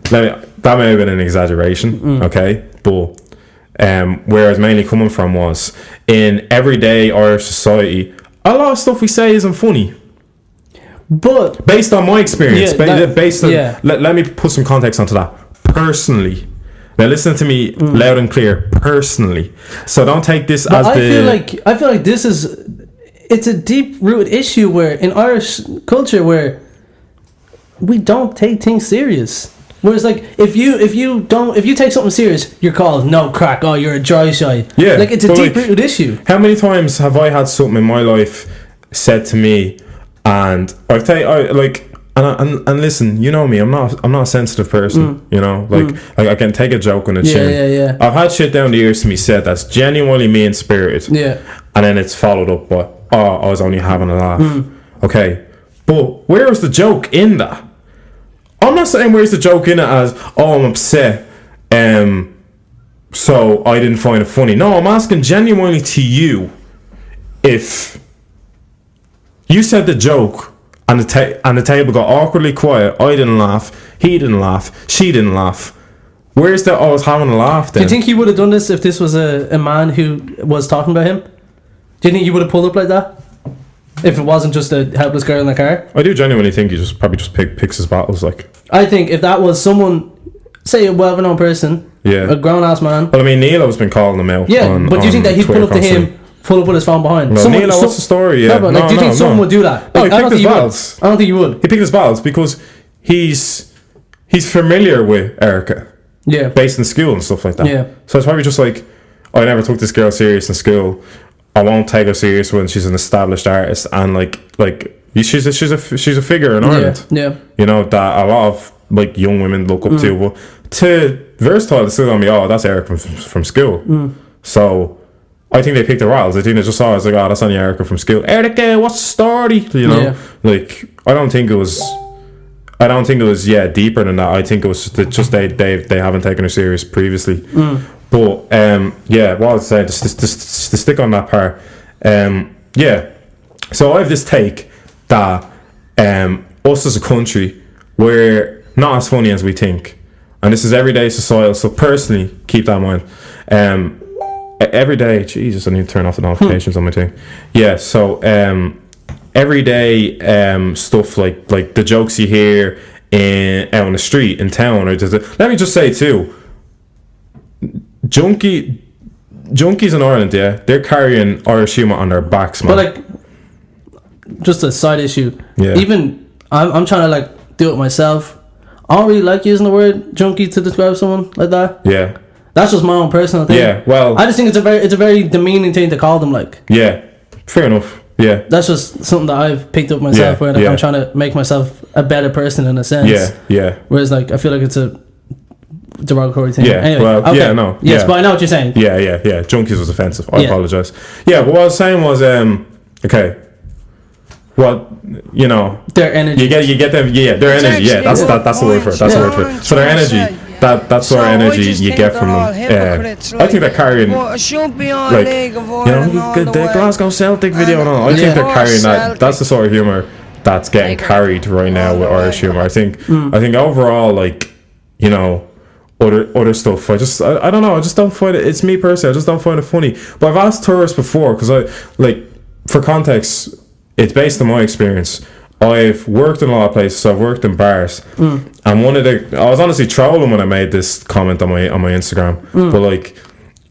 that may have been an exaggeration, okay? But where I was mainly coming from was, in everyday Irish society, a lot of stuff we say isn't funny. But based on my experience, let me put some context onto that. Personally, now listen to me loud and clear. Personally, so don't take this as I feel like this it's a deep rooted issue where in Irish culture where we don't take things serious. Whereas, like, if you take something serious, you're called no crack. Oh, you're a dry shy. Yeah, like it's a deep-rooted issue. How many times have I had something in my life said to me, and and listen, you know me, I'm not a sensitive person. You know, like I can take a joke on the chin. Yeah. I've had shit down the ears to me said that's genuinely mean spirited. Yeah, and then it's followed up by, oh, I was only having a laugh. Okay, but where was the joke in that? I'm not saying where's the joke in it as, oh, I'm upset, so I didn't find it funny. No, I'm asking genuinely to you, if you said the joke and the table got awkwardly quiet, I didn't laugh, he didn't laugh, she didn't laugh, where's the, I was having a laugh then? Do you think he would have done this if this was a man who was talking about him? Do you think he would have pulled up like that? If it wasn't just a helpless girl in the car? I do genuinely think he probably picks his battles. Like, I think if that was someone, say a well-known person, a grown-ass man. Well, I mean, Neelo's been calling him out. Yeah, but do you think that he'd pull up to him, pull up with his phone behind? No, Neelo, what's the story? Yeah. No, do you think someone would do that? No, he picked his battles. I don't think he would. He picked his battles because he's familiar with Erica. Yeah. Based in school and stuff like that. Yeah. So it's probably just like, I never took this girl serious in school. I won't take her serious when she's an established artist, and like she's a figure in Ireland. Yeah. You know, that a lot of like young women look up to. But to Versatile, it's still on me. Oh, that's Erica from school. So I think they picked the rattles. I think they just saw it as like, oh, that's only Erica from school. Erica, what's the story? You know, like I don't think it was deeper than that. I think it was just they haven't taken her serious previously. But what I was saying, just to stick on that part, so I have this take that us as a country, we're not as funny as we think, and this is everyday societal. So personally, keep that in mind. Every day, Jesus, I need to turn off the notifications on my thing. Yeah, so everyday stuff like the jokes you hear out on the street in town, or let me just say too. Junkies in Ireland, they're carrying Irish humour on their backs, man. But like, just a side issue. Yeah. Even I'm trying to like do it myself. I don't really like using the word junkie to describe someone like that. Yeah. That's just my own personal thing. Yeah. Well, I just think it's a very demeaning thing to call them like. Yeah. Fair enough. Yeah. That's just something that I've picked up myself, where like I'm trying to make myself a better person in a sense. Yeah. Yeah. Whereas like I feel like it's a derogatory thing. Yeah, anyway, well, okay. yeah, no. Yes, yeah. but I know what you're saying. Yeah. Junkies was offensive. I apologise. Yeah, but what I was saying was, okay, well, you know, their energy. You get them. Yeah, their energy. Yeah, that's the word for it. That's the word for it. So their energy. That's sort of energy you get from them. I think they're carrying, like, the Glasgow Celtic video and all. I think they're carrying that. That's the sort of humour that's getting carried right now with Irish humour. I think overall, like, you know, other stuff, I don't know, I just don't find it, it's me personally, I just don't find it funny. But I've asked tourists before, because I, like, for context, it's based on my experience. I've worked in a lot of places, so I've worked in bars, and I was honestly trolling when I made this comment on my Instagram, but like,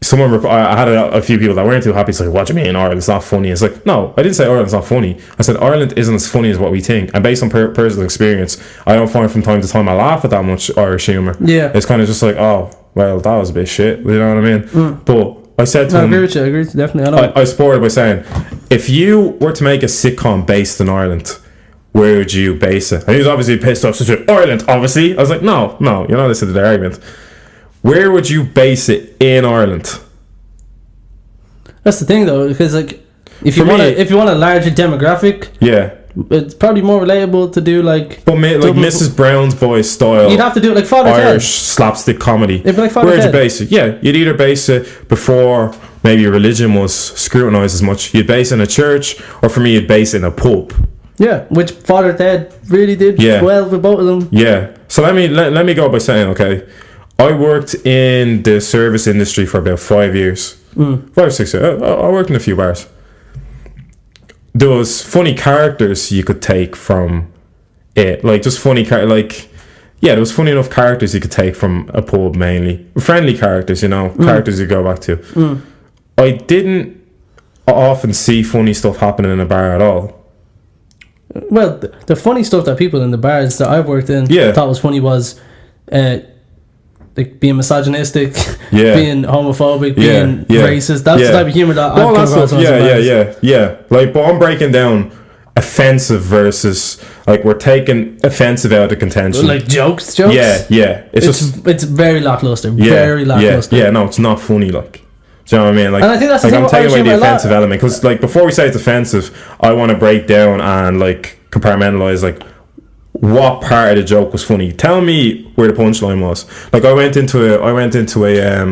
I had a few people that weren't too happy. It's like, what do you mean Ireland's not funny? It's like, no, I didn't say Ireland's not funny. I said Ireland isn't as funny as what we think. And based on personal experience, I don't find from time to time I laugh at that much Irish humour. Yeah. It's kind of just like, oh, well, that was a bit shit. You know what I mean? But I said to him... I agree with you, definitely. I supported by saying, if you were to make a sitcom based in Ireland, where would you base it? And he was obviously pissed off, so Ireland, obviously. I was like, no, you're not listening to their argument. Where would you base it in Ireland? That's the thing, though, because like if you want a larger demographic, it's probably more relatable to do like. But like Mrs. Brown's Boys style, you'd have to do it like Father Irish slapstick comedy. It'd be like Father Where'd you base it? Yeah, you'd either base it before maybe religion was scrutinised as much. You'd base it in a church, or for me, you'd base it in a pub. Yeah, which Father Ted really did well with both of them. Yeah. So let me go by saying, okay, I worked in the service industry for about 5 years. 5 or 6 years. I worked in a few bars. There was funny characters you could take from it, like just funny there was funny enough characters you could take from a pub, mainly friendly characters, you know, characters you go back to. I didn't often see funny stuff happening in a bar at all. Well, the funny stuff that people in the bars that I've worked in thought was funny was like being misogynistic, being homophobic, being racist. That's the type of humor that I've come across. Yeah. Like, but I'm breaking down offensive versus like we're taking offensive out of contention. Like jokes. Yeah. It's very lackluster. Very lackluster. Yeah. No, it's not funny. Like, do you know what I mean? Like, and I think that's like the I'm taking away the offensive lot. element because, like, before we say it's offensive, I want to break down and like compartmentalize like what part of the joke was funny. Tell me where the punchline was. Like, I went into a.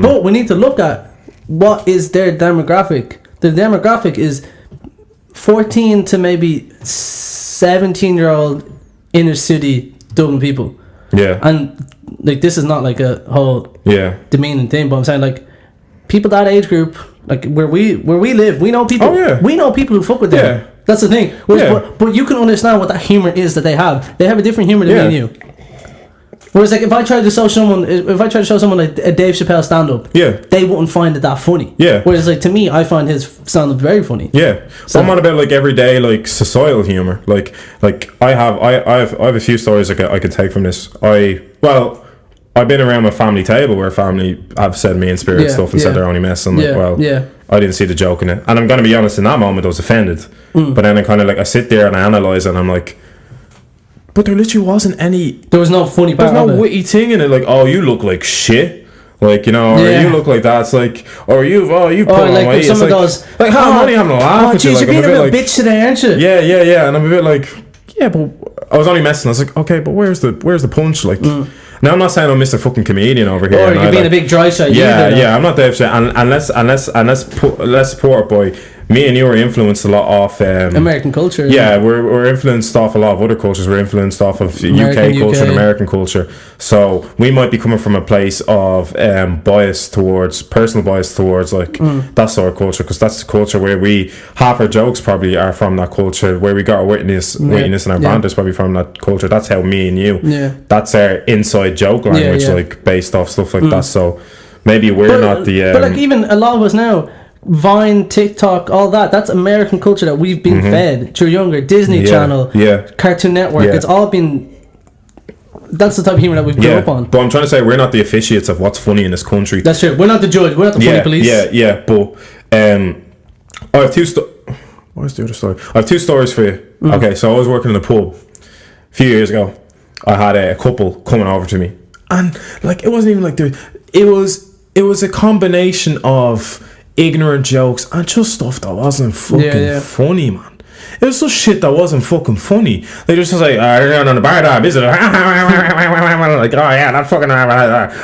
But we need to look at what is their demographic. The demographic is 14 to maybe 17-year-old inner city Dublin people. Yeah. And like, this is not like a whole demeaning thing, but I'm saying like people that age group, like where we live, we know people. Oh, yeah. We know people who fuck with them. Yeah. That's the thing. But you can understand what that humor is that they have. They have a different humor than me and you. Whereas, like, if I tried to show someone like a Dave Chappelle stand-up, they wouldn't find it that funny. Yeah. Whereas, like, to me, I find his stand-up very funny. Yeah. So I'm on about like everyday like societal humor. Like I have a few stories I can take from this. I've been around my family table where family have said me in spirit stuff and said they're only messing. Like, I didn't see the joke in it, and I'm gonna be honest. In that moment, I was offended. But then I kind of like I sit there and I analyze it, and I'm like, but there literally wasn't any. There was no funny part. There's no witty thing in it. Like, oh, you look like shit. Like, you know, or you look like that. It's like, or you put on like weight. Some of like, those. Like, how I'm only having a laugh. Oh, jeez, like, you're being a real bitch today, aren't you? Yeah. And I'm a bit like, yeah, but I was only messing. I was like, okay, but where's the punch? Like. Now I'm not saying I'm Mr. fucking comedian over here. Or you're being a big dry shot. Yeah, I'm not Dave shit. And let's support boy. Me and you are influenced a lot off American culture. Yeah, we're influenced off a lot of other cultures. We're influenced off of UK culture and American culture. So we might be coming from a place of personal bias towards like that sort of culture, because that's the culture where half our jokes probably are from that culture, where we got our wittiness and our banter's probably from that culture. That's how me and you. Yeah. That's our inside joke language, like based off stuff like that. So maybe we're not the. But like even a lot of us now. Vine, TikTok, all that's American culture that we've been fed through younger. Disney Channel, Cartoon Network. It's all been. That's the type of humor that we've grown up on. But I'm trying to say we're not the officiates of what's funny in this country. That's true. We're not the judge. We're not the funny police. Yeah. But I have two. What's the other story? I have two stories for you. Okay, so I was working in a pub a few years ago. I had a couple coming over to me, and like it wasn't even like it was a combination of ignorant jokes and just stuff that wasn't fucking funny, man. It was just shit that wasn't fucking funny. They just was like, you're on the bar tab, is it? Like, oh yeah, that fucking. I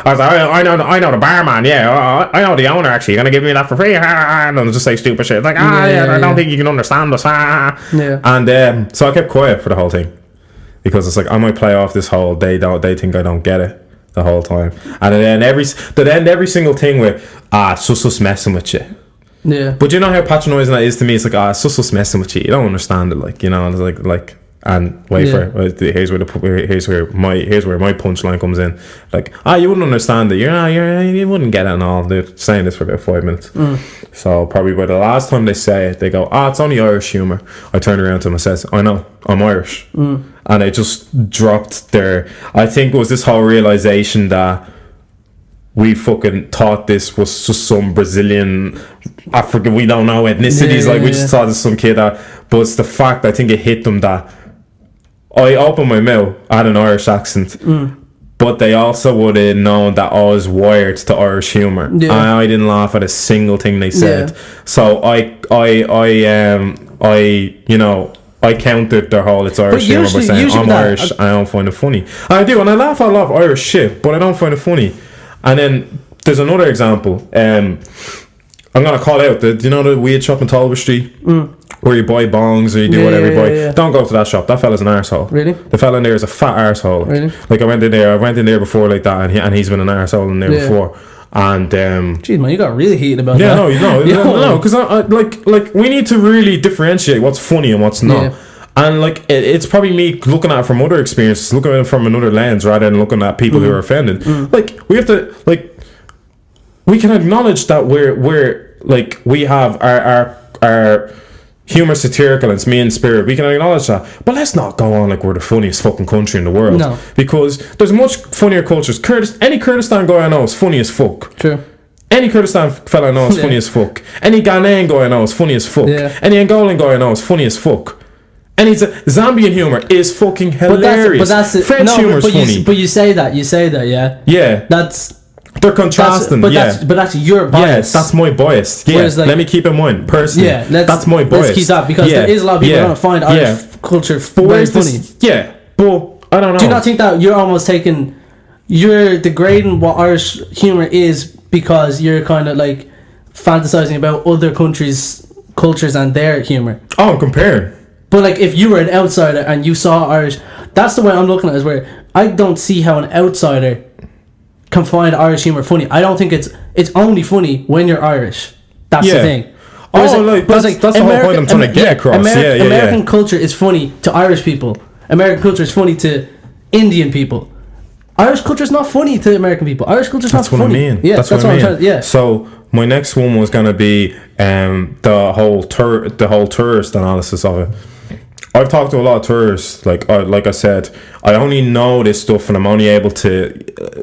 was like, I know the barman. Yeah, I know the owner. Actually, you're gonna give me that for free? And I'll just say stupid shit like, I don't think you can understand us. And so I kept quiet for the whole thing, because it's like I might play off this whole they think I don't get it the whole time, and then every single thing with it's just messing with you. Yeah. But you know how patronising that is to me. It's like it's just messing with you. You don't understand it, like, you know. It's like and wait for it. Here's where my punchline comes in. Like, you wouldn't understand it. You wouldn't get it and all. They're saying this for about 5 minutes. So probably by the last time they say it, they go, it's only Irish humour. I turn around to them and says, I know, I'm Irish. And it just dropped their. I think it was this whole realisation that we fucking thought this was just some Brazilian, African, we don't know ethnicities, we just thought it's some kid that, but it's the fact, I think it hit them that I opened my mouth, I had an Irish accent, but they also would have known that I was wired to Irish humour. I didn't laugh at a single thing they said. So I countered their whole it's Irish humour by saying I'm Irish, I don't find it funny. I do, and I laugh at a lot of Irish shit, but I don't find it funny. And then there's another example. I'm gonna call out the weed shop in Talbot Street where you buy bongs or you do whatever you buy. Yeah. Don't go to that shop. That fella's an arsehole. Really? The fella in there is a fat arsehole. Really? Like I went in there before like that, and he's been an arsehole in there before. And jeez, man, you got really heated about that. No, because I like we need to really differentiate what's funny and what's not. Yeah. And like it's probably me looking at it from other experiences, looking at it from another lens rather than looking at people who are offended. Like we have to we can acknowledge that we're like we have our humor satirical and it's me in spirit, we can acknowledge that. But let's not go on like we're the funniest fucking country in the world. No. Because there's much funnier cultures. Any Kurdistan guy I know is funny as fuck. True. Any Kurdistan fella I know is funny as fuck. Any Ghanaian guy I know is funny as fuck. Yeah. Any Angolan guy I know is funny as fuck. Any Zambian humor is fucking hilarious. French humor is funny. But you say that, yeah. Yeah. They're contrasting, but that's your bias. Yes, that's my bias. Yeah, like, let me keep in mind, personally. Yeah, that's my bias. Let's keep that, because there is a lot of people who don't find Irish culture very funny. Yeah, but I don't know. Do you not think that you're degrading what Irish humor is because you're kind of like fantasizing about other countries' cultures and their humor? Oh, I'm comparing. But like, if you were an outsider and you saw Irish, that's the way I'm looking at it, is where I don't see how an outsider can find Irish humor funny. I don't think it's only funny when you're Irish. That's the thing. That's the whole point I'm trying to get across. American culture is funny to Irish people. American culture is funny to Indian people. Irish culture is not funny to American people. Irish culture is not funny. That's what I mean. Yeah, that's what I'm trying to. Yeah. So my next one was gonna be the whole tourist analysis of it. I've talked to a lot of tourists. Like I said, I only know this stuff, and I'm only able to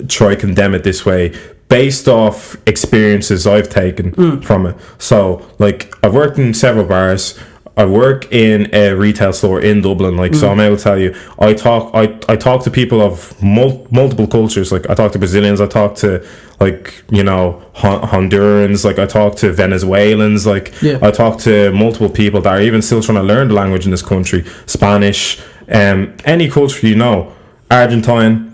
try condemn it this way based off experiences I've taken from it. So, like, I've worked in several bars. I work in a retail store in Dublin, like, so I'm able to tell you, I talk to people of multiple cultures. Like, I talk to Brazilians, I talk to, like, you know, Hondurans, like, I talk to Venezuelans, like, I talk to multiple people that are even still trying to learn the language in this country, Spanish, any culture, you know, Argentine.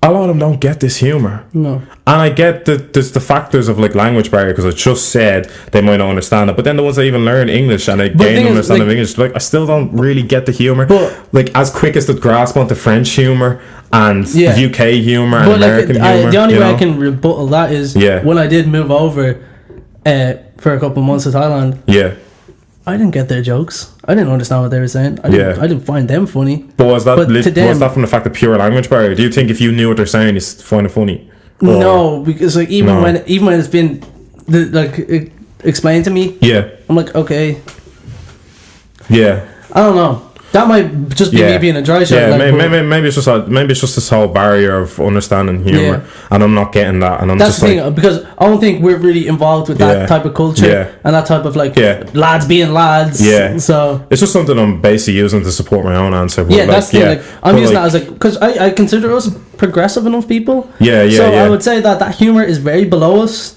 A lot of them don't get this humor. No. And I get that there's the factors of like language barrier, because I just said they might not understand it. But then the ones that even learn English and they gain understanding of English, like, I still don't really get the humor. But like, as quick as the grasp onto French humor and UK humor and American humor. The only way I can rebuttal that is when I did move over for a couple of months to Thailand. Yeah. I didn't get their jokes. I didn't understand what they were saying. I didn't find them funny. But was that from the fact of pure language barrier? Do you think if you knew what they're saying, you find it funny? No, because like even when it's been explained to me, I'm like, okay, I don't know. That might just be me being a dry shot. Yeah, like, maybe it's just this whole barrier of understanding humor, and I'm not getting that. And that's the thing, because I don't think we're really involved with that type of culture and that type of like lads being lads. Yeah, so it's just something I'm basically using to support my own answer. But that's the thing. Like, I'm using that as like, because I consider us progressive enough people. So I would say that humor is very below us.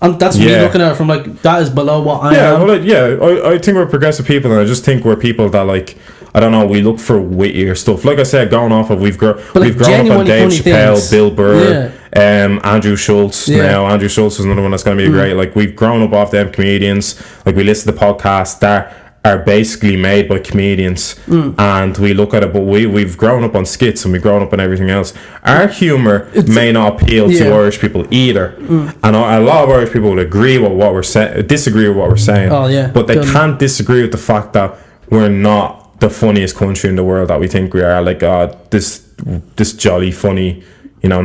That's me looking at it from like, that is below what I am. Well, I think we're progressive people, and I just think we're people that, like, I don't know, we look for wittier stuff. Like I said, going off of we've grown up on Dave Chappelle, Bill Burr, Andrew Schultz. Now Andrew Schultz is another one that's going to be great. Like, we've grown up off them comedians. Like, we listen to podcasts that are basically made by comedians, and we look at it, but we've grown up on skits and we've grown up on everything else. Our humor may not appeal to Irish people either, and a lot of Irish people would agree with what we're saying, disagree with what we're saying, but they can't disagree with the fact that we're not the funniest country in the world that we think we are. Like, this jolly funny, you know,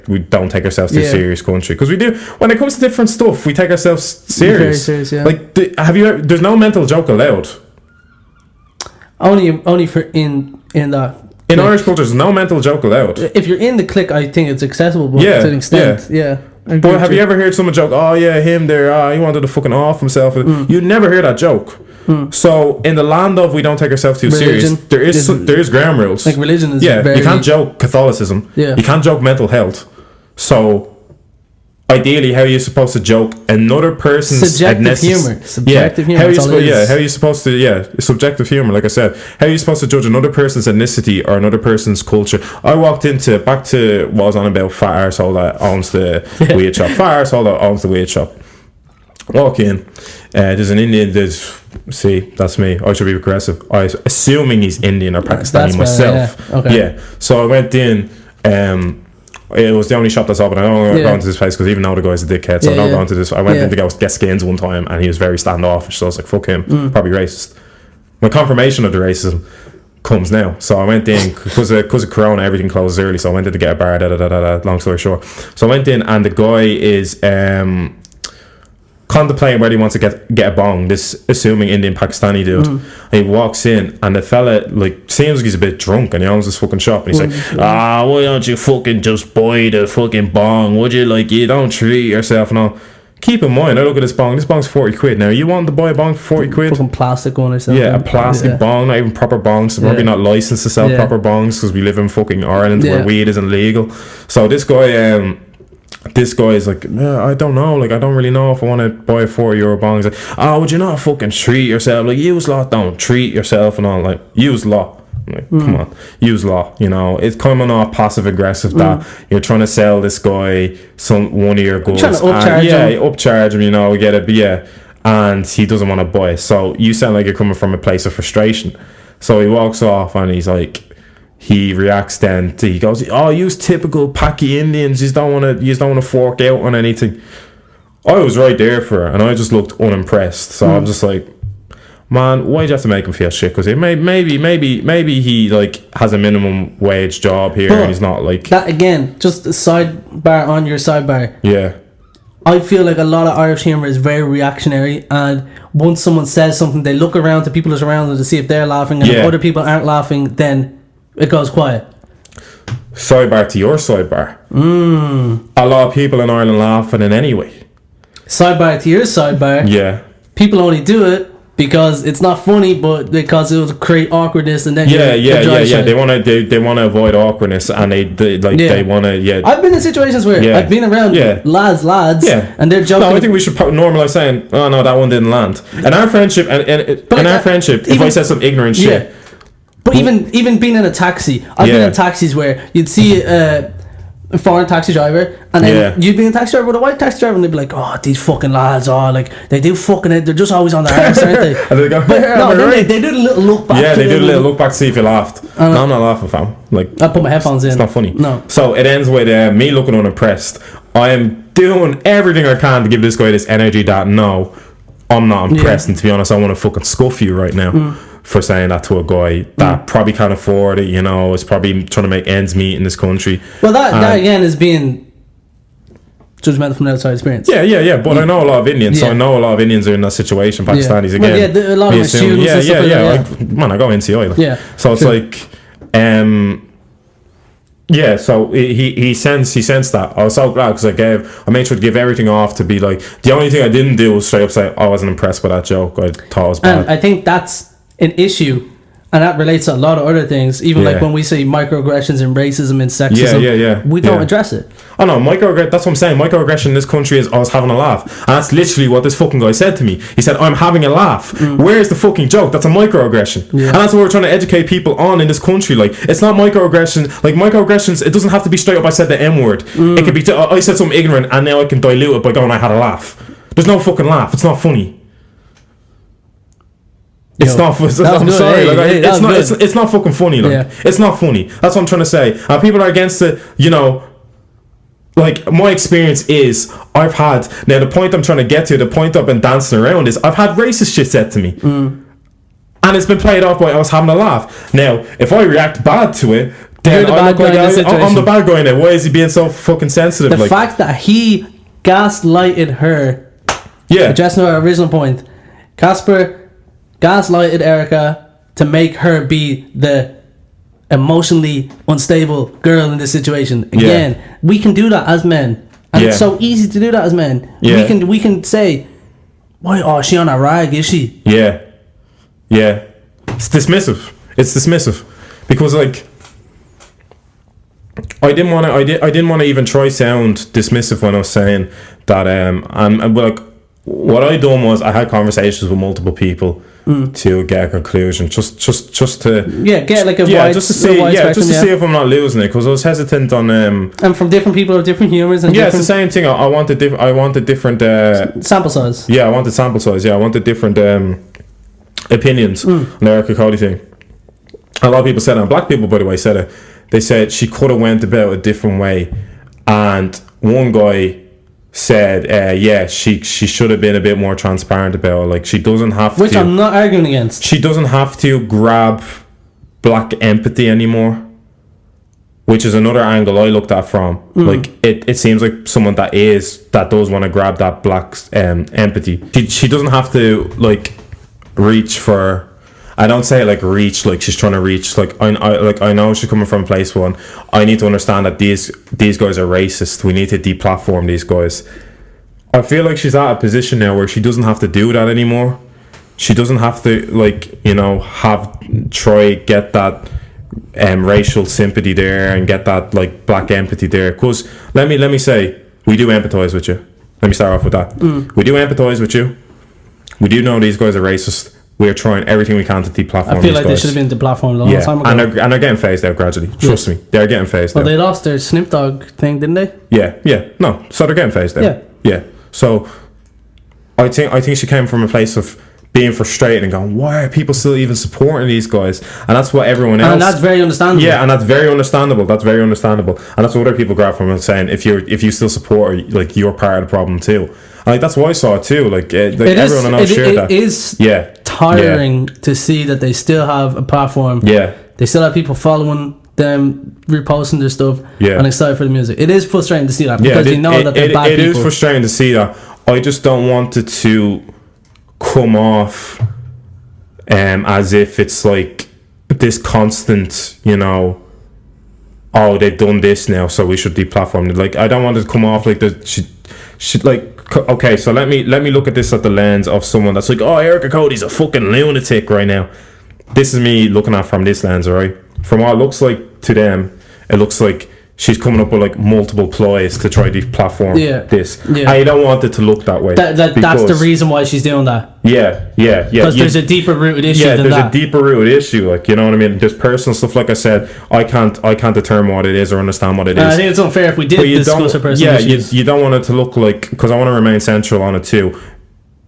we don't take ourselves too serious country, because we do. When it comes to different stuff, we take ourselves serious. Very serious, Like, there's no mental joke allowed. Only for in that. In Irish culture, there's no mental joke allowed. If you're in the clique, I think it's accessible, but to an extent, But have you ever heard someone joke, oh yeah, him there, he wanted to fucking off himself? You never hear that joke. So in the land of we don't take ourselves too serious, there is ground rules. Like, religion is you can't joke Catholicism. You can't joke mental health. So ideally, how are you supposed to joke another person's subjective humor? Subjective humor. How are you supposed to subjective humor? Like I said, how are you supposed to judge another person's ethnicity or another person's culture? I walked back to what I was on about, fat arsehole that owns the weird shop. Fat arsehole that owns the weird shop. Walk in. There's an Indian. That's me. I should be aggressive. I was assuming he's Indian or Pakistani myself. So I went in. It was the only shop that's open. I don't go into this place because even though the guy's a dickhead, so I don't go into this. I went in to get skins one time, and he was very standoffish. So I was like, "Fuck him, probably racist." My confirmation of the racism comes now. So I went in because of Corona, everything closes early. So I went in to get a bar. Long story short, so I went in, and the guy is contemplating whether he wants to get a bong, this assuming Indian Pakistani dude. And he walks in, and the fella like seems like he's a bit drunk, and he owns this fucking shop, and he's like, why don't you fucking just buy the fucking bong, would you? Like, you don't treat yourself and all. Keep in mind, I look at this bong's 40 quid. Now, you want to buy a bong for 40 quid? Fucking plastic one or something. Yeah, a plastic bong, not even proper bongs. So probably not licensed to sell proper bongs, because we live in fucking Ireland where weed isn't legal. So this guy is like, I don't know, like, I don't really know if I want to buy a €40 bong. He's like, would you not fucking treat yourself? Like, use lot, don't treat yourself and all. Like, use law. Like, come on, use law. You know, it's coming off passive aggressive that you're trying to sell this guy one of your goods. Trying to upcharge him. You know, get it, and he doesn't want to buy it. So you sound like you're coming from a place of frustration. So he walks off, and he's like, he reacts then. He goes, use typical Paki Indians. You don't want to fork out on anything. I was right there for her, and I just looked unimpressed. So I'm just like, man, why'd you have to make him feel shit? Because maybe he like has a minimum wage job here, and he's not like that. Again, just a sidebar on your sidebar. Yeah, I feel like a lot of Irish humour is very reactionary, and once someone says something, they look around to people around them to see if they're laughing, and if other people aren't laughing, then it goes quiet. Sidebar to your sidebar. A lot of people in Ireland laughing in anyway. Sidebar to your sidebar. Yeah, people only do it because it's not funny, but because it will create awkwardness, and then they want to avoid awkwardness, and they want to. I've been in situations where I've been around lads, and they're joking. No, I think we should normalise saying, "Oh no, that one didn't land." In our friendship, if I said some ignorant shit. But even being in a taxi, I've been in taxis where you'd see a foreign taxi driver, and then you'd be in a taxi driver with a white taxi driver, and they'd be like, these fucking lads, like, they do fucking it, they're just always on their arse, aren't they? And they go, they do a little look back. Yeah, they do a little look back to see if you laughed. No, I'm not laughing, fam. Like, I put my headphones in. It's not funny. No. So it ends with me looking unimpressed. I am doing everything I can to give this guy this energy that, no, I'm not impressed, and to be honest, I want to fucking scuff you right now. For saying that to a guy that probably can't afford it, you know, is probably trying to make ends meet in this country. Well, that again is being judgmental from an outside experience. Yeah. But I know a lot of Indians, so I know a lot of Indians are in that situation. Pakistanis again. Well, a lot of students. I go NCI. So it's like, so he sensed that. I was so glad because I made sure to give everything off to be like, the only thing I didn't do was straight up say I wasn't impressed with that joke. I thought it was bad. And I think that's an issue, and that relates to a lot of other things, even like when we say microaggressions and racism and sexism, we don't address it. I know, that's what I'm saying. Microaggression in this country is I was having a laugh, and that's literally what this fucking guy said to me. He said, I'm having a laugh. Where's the fucking joke? That's a microaggression. And that's what we're trying to educate people on in this country. Like, it's not microaggression. Like, microaggressions, it doesn't have to be straight up I said the M-word. It could be I said something ignorant, and now I can dilute it by going I had a laugh. There's no fucking laugh. It's not funny. It's not. I'm sorry. It's not fucking funny. Like, it's not funny. That's what I'm trying to say. And people are against it. You know, like, my experience is I've had. Now the point I'm trying to get to, the point I've been dancing around is I've had racist shit said to me, and it's been played off by I was having a laugh. Now if I react bad to it, then I'm the bad guy in it. Why is he being so fucking sensitive? The fact that he gaslighted her. Addressing our original point, Casper gaslighted Erica to make her be the emotionally unstable girl in this situation. Again, we can do that as men, and it's so easy to do that as men. We can say, "Why? Oh, is she on a rag? Is she?" Yeah. It's dismissive because, like, I didn't want to even try sound dismissive when I was saying that. And like, what I done was I had conversations with multiple people to get a conclusion, just to get like a just to see if I'm not losing it, because I was hesitant on and from different people of different humors and it's the same thing. I wanted different sample size. I wanted sample size. I wanted different opinions on the Erica Cody thing. A lot of people said it, and black people, by the way, said it. They said she could have went about a different way, and one guy said, she should have been a bit more transparent about it. Like, she doesn't have to... Which I'm not arguing against. She doesn't have to grab black empathy anymore. which is another angle I looked at from. Like it seems like someone that does want to grab that black empathy. She doesn't have to like reach for. I don't say like reach like she's trying to reach. Like I know she's coming from a place one. I need to understand that these guys are racist. We need to deplatform these guys. I feel like she's at a position now where she doesn't have to do that anymore. She doesn't have to like get that racial sympathy there and get that like black empathy there. Because let me say, we do empathize with you. Let me start off with that. We do empathize with you. We do know these guys are racist. We are trying everything we can to deplatform. I feel like they should have been deplatformed a long time ago. And they're getting phased out gradually. Trust me, they're getting phased out. Well, they lost their Snoop Dogg thing, didn't they? Yeah. No, so they're getting phased out. Yeah. So I think she came from a place of being frustrated and going, why are people still even supporting these guys? And that's what everyone else. And that's very understandable. Yeah, and that's very understandable. And that's what other people grab from it, saying if you still support her, like you're part of the problem too. And like that's why I saw it too. Like everyone I know shared that. It is tiring to see that they still have a platform. Yeah. They still have people following them, reposting their stuff, and excited for the music. It is frustrating to see that because they know that they're bad people. It is frustrating to see that. I just don't want it to come off as if it's like this constant, oh, they've done this now, so we should deplatform it. Like, I don't want it to come off like that. She like, okay, so let me look at this at the lens of someone that's like, oh, Erica Cody's a fucking lunatic right now. This is me looking at from this lens, right? From what it looks like to them, it looks like she's coming up with like multiple ploys to try to platform this. Yeah. I don't want it to look that way. That's the reason why she's doing that. Yeah. Because there's a deeper rooted issue than that. Yeah, there's a deeper rooted issue. Like, you know what I mean? There's personal stuff. Like I said, I can't determine what it is or understand what it is. I think it's unfair if we did discuss her personal issues. You don't want it to look like, because I want to remain central on it too.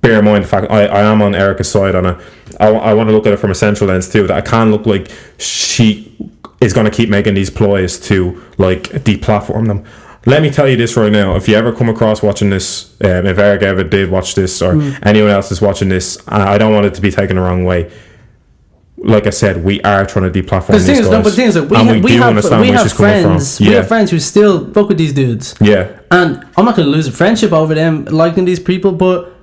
Bear in mind the fact I am on Erica's side on it. I want to look at it from a central lens too. That I can't look like she is going to keep making these ploys to like deplatform them. Let me tell you this right now. If you ever come across watching this, if Eric ever did watch this or anyone else is watching this, I don't want it to be taken the wrong way. Like I said, we are trying to deplatform these guys. No, but things like we have friends who still fuck with these dudes. Yeah. And I'm not going to lose a friendship over them liking these people, but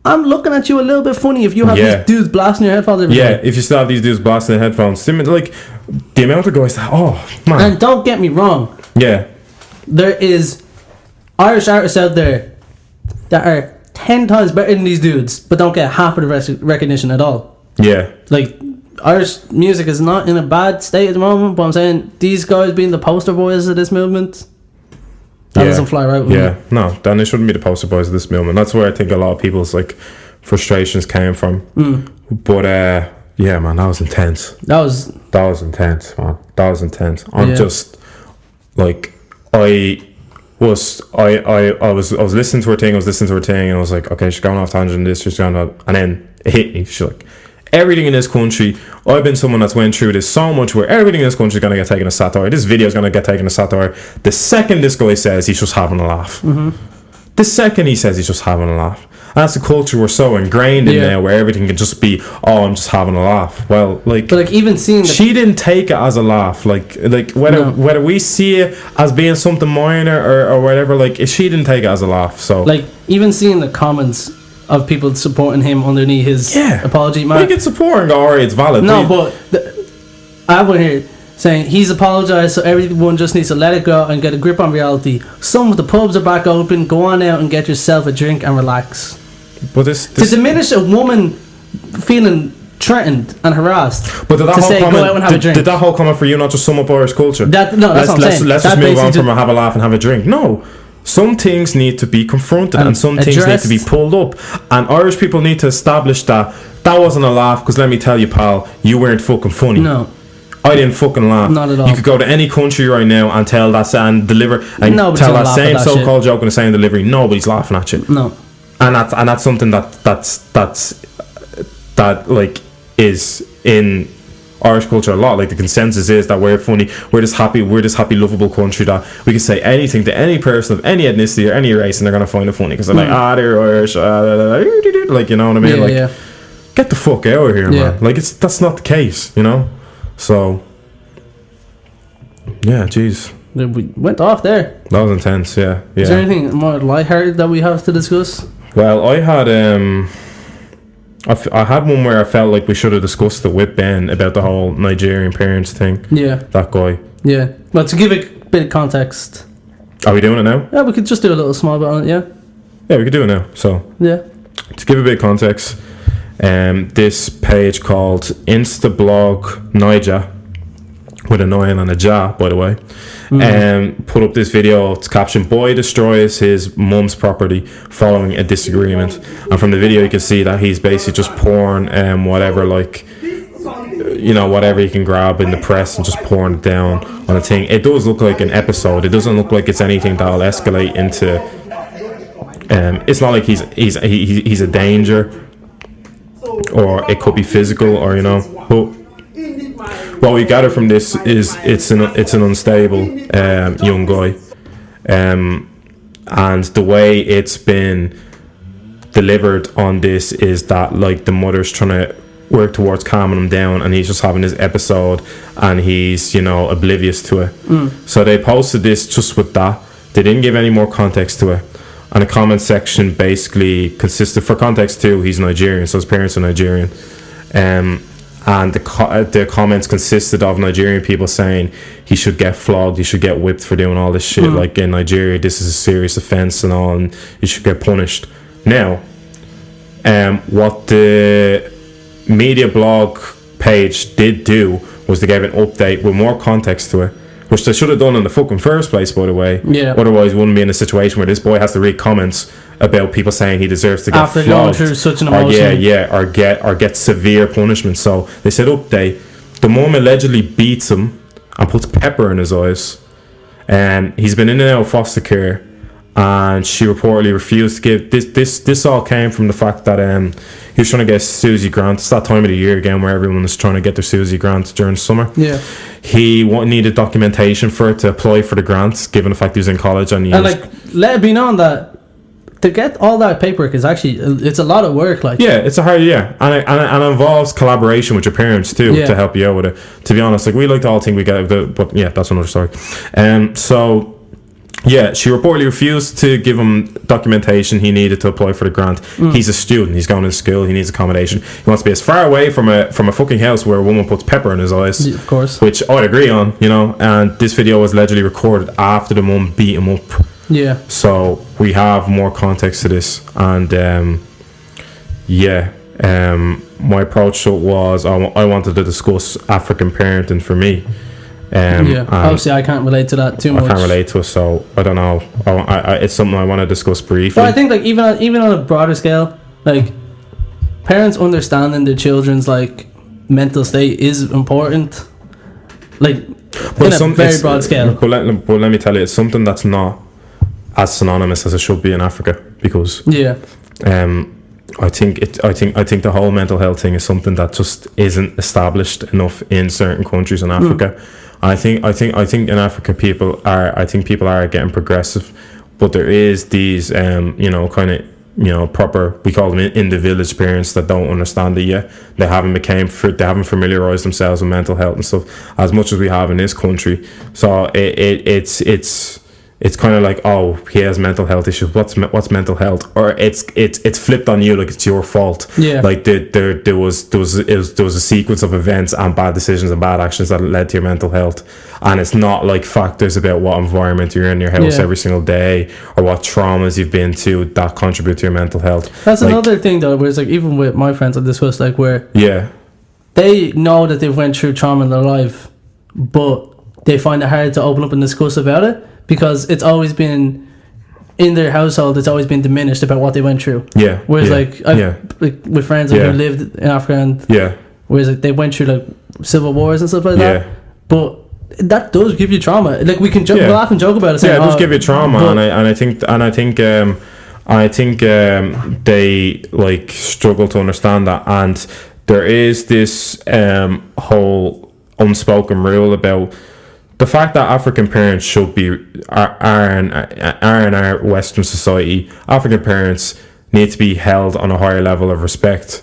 I'm looking at you a little bit funny if you have these dudes blasting your headphones every day. If you still have these dudes blasting their headphones. Like, the amount of guys that, oh, man. And don't get me wrong. Yeah. There is Irish artists out there that are 10 times better than these dudes, but don't get half of the recognition at all. Yeah. Like, Irish music is not in a bad state at the moment, but I'm saying these guys being the poster boys of this movement, that doesn't fly right with me. No, then they shouldn't be the poster boys of this movement. That's where I think a lot of people's like frustrations came from. But yeah, man, that was intense. That was intense, man. That was intense. I'm just like, I was listening to her thing. And I was like, okay, she's going off tangent on this. She's going off, and then it hit me. She's like, everything in this country, I've been someone that's went through this so much where everything in this country is going to get taken as satire. This video is going to get taken as satire. The second this guy says he's just having a laugh. The second he says he's just having a laugh. And that's the culture we're so ingrained in now, where everything can just be, oh, I'm just having a laugh. Well, like, but like, even seeing she didn't take it as a laugh. Like whether we see it as being something minor or whatever, like, she didn't take it as a laugh. So like, even seeing the comments of people supporting him underneath his apology, man. We can support and go, alright, it's valid. No, but I have one here saying he's apologised, so everyone just needs to let it go and get a grip on reality. Some of the pubs are back open. Go on out and get yourself a drink and relax. But this to diminish a woman feeling threatened and harassed, but did that to whole say comment, go out and have a drink. Did that whole comment for you not just sum up Irish culture? That's what I'm saying. Let's just move on from have a laugh and have a drink. No. Some things need to be confronted and some things need to be pulled up. And Irish people need to establish that wasn't a laugh, because let me tell you, pal, you weren't fucking funny. No. I didn't fucking laugh. Not at all. You could go to any country right now and tell that and deliver and tell that same so-called joke in the same delivery. Nobody's laughing at you. No. And that's something that like is in Irish culture a lot. Like, the consensus is that we're funny, we're this happy, lovable country that we can say anything to any person of any ethnicity or any race and they're gonna find it funny because they're like, they're Irish, like, you know what I mean? Get the fuck out of here, man. Like, that's not the case, you know. So Yeah, jeez. We went off there. That was intense, yeah. Is there anything more lighthearted that we have to discuss? Well, I had I had one where I felt like we should have discussed it with Ben about the whole Nigerian parents thing. Yeah. That guy. Yeah. Well, to give a bit of context. Are we doing it now? Yeah, we could just do a little small bit on it, yeah? Yeah, we could do it now. So, yeah. To give a bit of context, this page called Instablog Niger, with a 9 and a ja, by the way, put up this video. It's captioned, "Boy destroys his mum's property following a disagreement." And from the video you can see that he's basically just pouring whatever, like, whatever you can grab in the press and just pouring it down on a thing. It does look like an episode. It doesn't look like it's anything that'll escalate into it's not like he's a danger, or it could be physical, or but what we gather from this is it's an unstable young guy, and the way it's been delivered on this is that, like, the mother's trying to work towards calming him down, and he's just having this episode and he's oblivious to it. So they posted this just with that. They didn't give any more context to it, and the comment section basically consisted, for context too, he's Nigerian, so his parents are Nigerian, and the comments consisted of Nigerian people saying he should get flogged, he should get whipped for doing all this shit. Like, in Nigeria, this is a serious offense and all, and he should get punished. Now, what the media blog page did do was they gave an update with more context to it, which they should have done in the fucking first place, by the way. Yeah. Otherwise, we wouldn't be in a situation where this boy has to read comments about people saying he deserves to get after flogged, going through such an emotion, or get severe punishment. So they said update: the mum allegedly beats him and puts pepper in his eyes, and he's been in and out of foster care, and she reportedly refused to give this all came from the fact that he was trying to get Susie grant. It's that time of the year again where everyone is trying to get their Susie grant during summer. Yeah. He needed documentation for it to apply for the grants, given the fact he was in college, and let it be known that to get all that paperwork is actually, it's a lot of work. Like, yeah, it's a hard, and it involves collaboration with your parents too, to help you out with it. To be honest, like, we like to all think we get it, but yeah, that's another story. So yeah, she reportedly refused to give him documentation he needed to apply for the grant. He's a student, he's going to school, he needs accommodation, he wants to be as far away from a fucking house where a woman puts pepper in his eyes, of course, which I'd agree on, and this video was allegedly recorded after the mum beat him up. Yeah. So we have more context to this, and my approach to it was I wanted to discuss African parenting for me. Obviously I can't relate to that too much. I can't relate to it, so I don't know. It's something I want to discuss briefly. But I think, like, even on a broader scale, like, parents understanding their children's, like, mental state is important. Like, in a very broad scale. But let me tell you, it's something that's not as synonymous as it should be in Africa, because I think the whole mental health thing is something that just isn't established enough in certain countries in Africa. I think in Africa people are getting progressive, but there is these proper, we call them in the village parents that don't understand it yet. They haven't familiarized themselves with mental health and stuff as much as we have in this country. So it's kind of like, oh, he has mental health issues. What's mental health? Or it's flipped on you, like it's your fault. Yeah. Like there was a sequence of events and bad decisions and bad actions that led to your mental health, and it's not like factors about what environment you're in your house every single day or what traumas you've been to that contribute to your mental health. That's another thing though, where it's like, even with my friends, I discussed, like, where they know that they've went through trauma in their life, but they find it hard to open up and discuss about it, because it's always been in their household, it's always been diminished about what they went through. Yeah. Whereas like with friends who lived in Africa, and whereas like they went through like civil wars and stuff like that. But that does give you trauma. Like, we can laugh and joke about it. Saying, it does give you trauma, and I think they like struggle to understand that, and there is this whole unspoken rule about the fact that African parents should be are in our Western society. African parents need to be held on a higher level of respect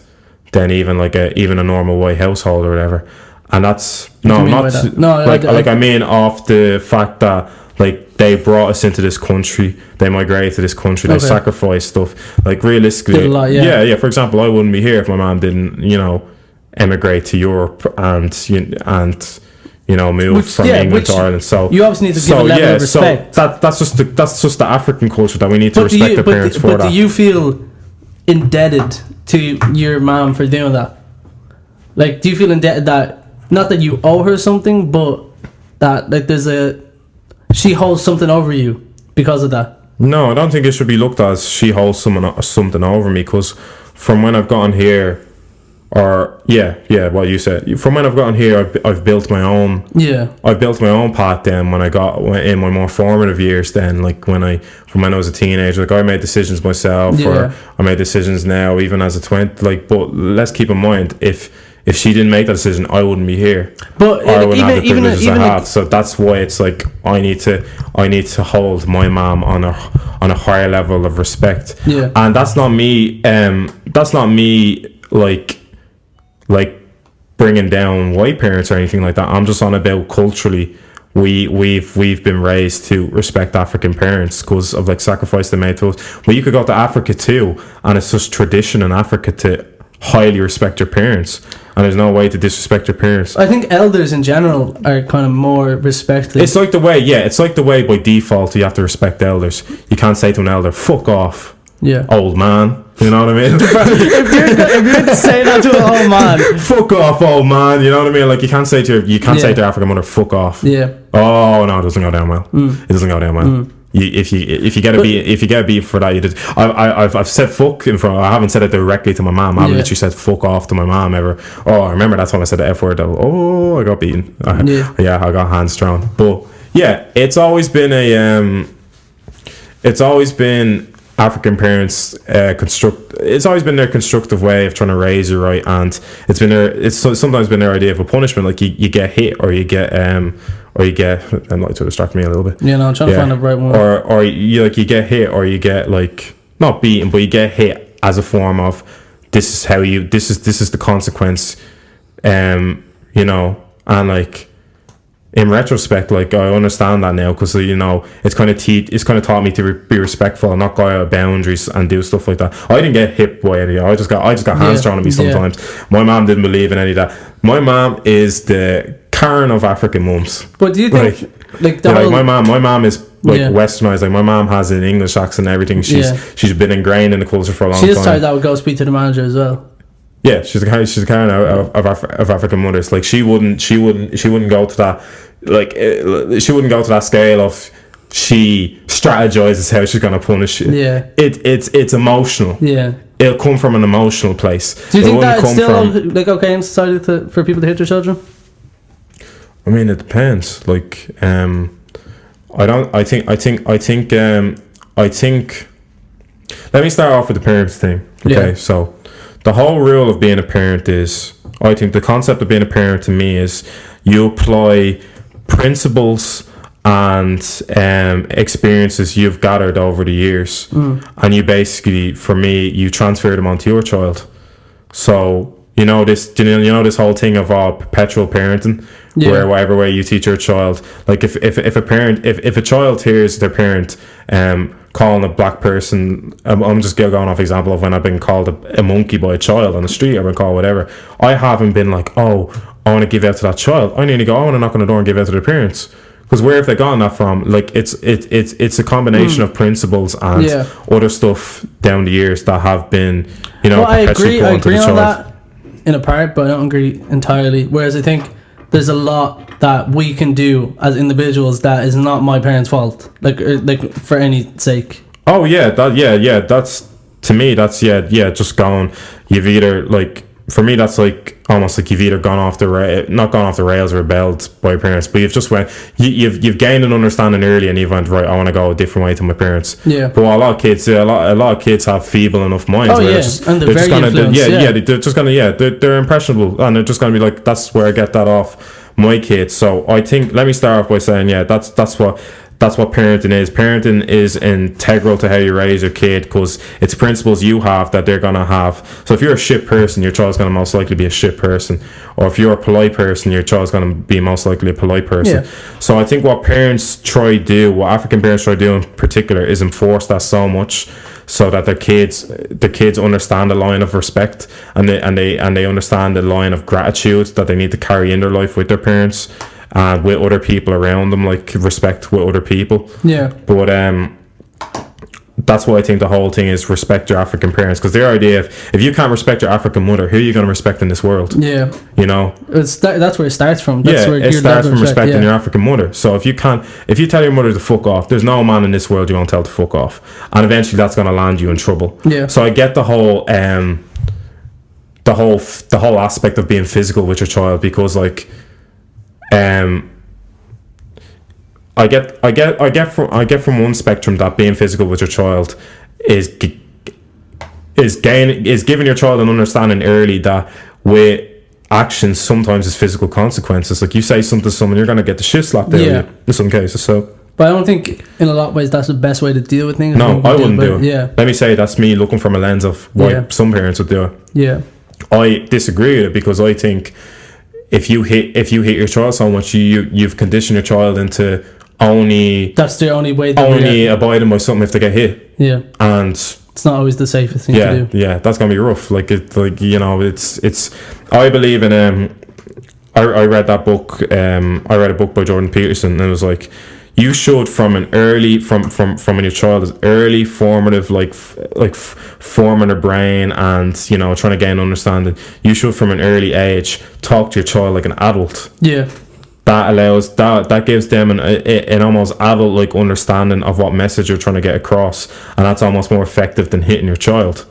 than even a normal white household or whatever. and that's I mean off the fact that like they brought us into this country, they migrated to this country, they sacrificed stuff. Like realistically, yeah. For example, I wouldn't be here if my mom didn't, emigrate to Europe and move from England to Ireland. So you obviously need to give a level of respect. So that's just the African culture that we need to respect the parents for. But do you feel indebted to your mom for doing that? Like, do you feel indebted that, not that you owe her something, but that like she holds something over you because of that? No, I don't think it should be looked at as she holds something over me, because from when I've gotten here, what you said, from when I've gotten here, I've built my own. Yeah. I've built my own path. Then when I got in my more formative years, then like from when I was a teenager, like I made decisions myself, or I made decisions now, even as a 20. Like, but let's keep in mind, if she didn't make that decision, I wouldn't be here. But I wouldn't have the privileges I have. So that's why it's like I need to hold my mom on a higher level of respect. Yeah. And that's not me. Like bringing down white parents or anything like that. I'm just on about culturally. We've been raised to respect African parents because of like sacrifice they made to us. But you could go to Africa too, and it's just tradition in Africa to highly respect your parents, and there's no way to disrespect your parents. I think elders in general are kind of more respected. It's like the way by default you have to respect elders. You can't say to an elder, "Fuck off, old man." You know what I mean? if you're to say that to an old man, fuck off, old man. You know what I mean? Like you can't say to your African mother, "Fuck off." Yeah. Oh no, it doesn't go down well. It doesn't go down well. If you get a beat for that, you did. I've said fuck in front. I haven't said it directly to my mom. I literally said fuck off to my mom ever. Oh, I remember that time I said the F word though. Oh, I got beaten. I got hands thrown. But yeah, it's always been African parents it's always been their constructive way of trying to raise you right, and it's sometimes been their idea of a punishment, like you get hit or you get I'm like to distract me a little bit. Yeah, no, I'm trying to find the right one. Or you get hit, or you get like not beaten, but you get hit as a form of this is the consequence, and like in retrospect, like I understand that now, because it's kind of taught me to be respectful and not go out of boundaries and do stuff like that. I didn't get hit by any of that. I just got hands thrown at me sometimes. My mom didn't believe in any of that. My mom is the Karen of African mums. But do you think my mom is like westernized? Like my mom has an English accent and everything. She's been ingrained in the culture for a long time. She just started that would go speak to the manager as well. Yeah, she's a kind of African mothers. Like she wouldn't go to that. Like she wouldn't go to that scale of she strategizes how she's gonna punish you. Yeah, it's emotional. Yeah, it'll come from an emotional place. Do you think that it's still like okay in society for people to hit their children? I mean, it depends. Like, I think. Let me start off with the parents thing. Okay, so the whole rule of being a parent is, I think the concept of being a parent to me is you apply principles and experiences you've gathered over the years, and you basically, for me, you transfer them onto your child. So this whole thing of perpetual parenting, where whatever way you teach your child, like if a child hears their parent calling a black person, I'm just going off example of when I've been called a monkey by a child on the street, I've been called whatever, I haven't been like, oh, I want to give out to that child. I need to go, I want to knock on the door and give out to their parents. Because where have they gotten that from? Like it's a combination of principles and other stuff down the years that have been, I agree on that in a part, but I don't agree entirely. Whereas I think there's a lot that we can do as individuals that is not my parents' fault, like for any sake. Oh yeah, that's to me that's just gone. You've either like, for me that's like almost like you've either not gone off the rails or rebelled by your parents, but you've just you've gained an understanding early and you've went, right, I want to go a different way to my parents. Yeah. But a lot of kids have feeble enough minds. Oh yeah, and they're very influenced. They're impressionable, and they're just gonna be like, that's where I get that off my kids. So I think, let me start off by saying, that's what that's what parenting is. Parenting is integral to how you raise your kid, because it's principles you have that they're going to have. So if you're a shit person, your child's going to most likely be a shit person. Or if you're a polite person, your child's going to be most likely a polite person. So I think what parents try to do, what African parents try to do in particular, is enforce that so much, so that the kids understand the line of respect, and they understand the line of gratitude that they need to carry in their life with their parents, with other people around them, like respect with other people. But that's why I think the whole thing is respect your African parents, because their idea, if you can't respect your African mother, who are you going to respect in this world? You know, that's where it starts from. That's where it starts from respecting your African mother. So if you tell your mother to fuck off, there's no man in this world you won't tell to fuck off, and eventually that's going to land you in trouble. So I get the whole aspect of being physical with your child, because like I get from one spectrum that being physical with your child is giving your child an understanding early that with actions sometimes is physical consequences. Like you say something to someone, you're gonna get the shit slapped out of you in some cases. So, but I don't think in a lot of ways that's the best way to deal with things. No, I wouldn't do it. Let me say that's me looking from a lens of why some parents would do it. I disagree with it, because I think if you hit your child so much, you've conditioned your child into that's the only way abiding by something if they get hit. And it's not always the safest thing to do. That's gonna be rough. Like it's I believe in I read that book. I read a book by Jordan Peterson, and it was like, you should from when your child is early formative, forming their brain and trying to gain understanding, you should from an early age talk to your child like an adult. That gives them an almost adult like understanding of what message you're trying to get across, and that's almost more effective than hitting your child.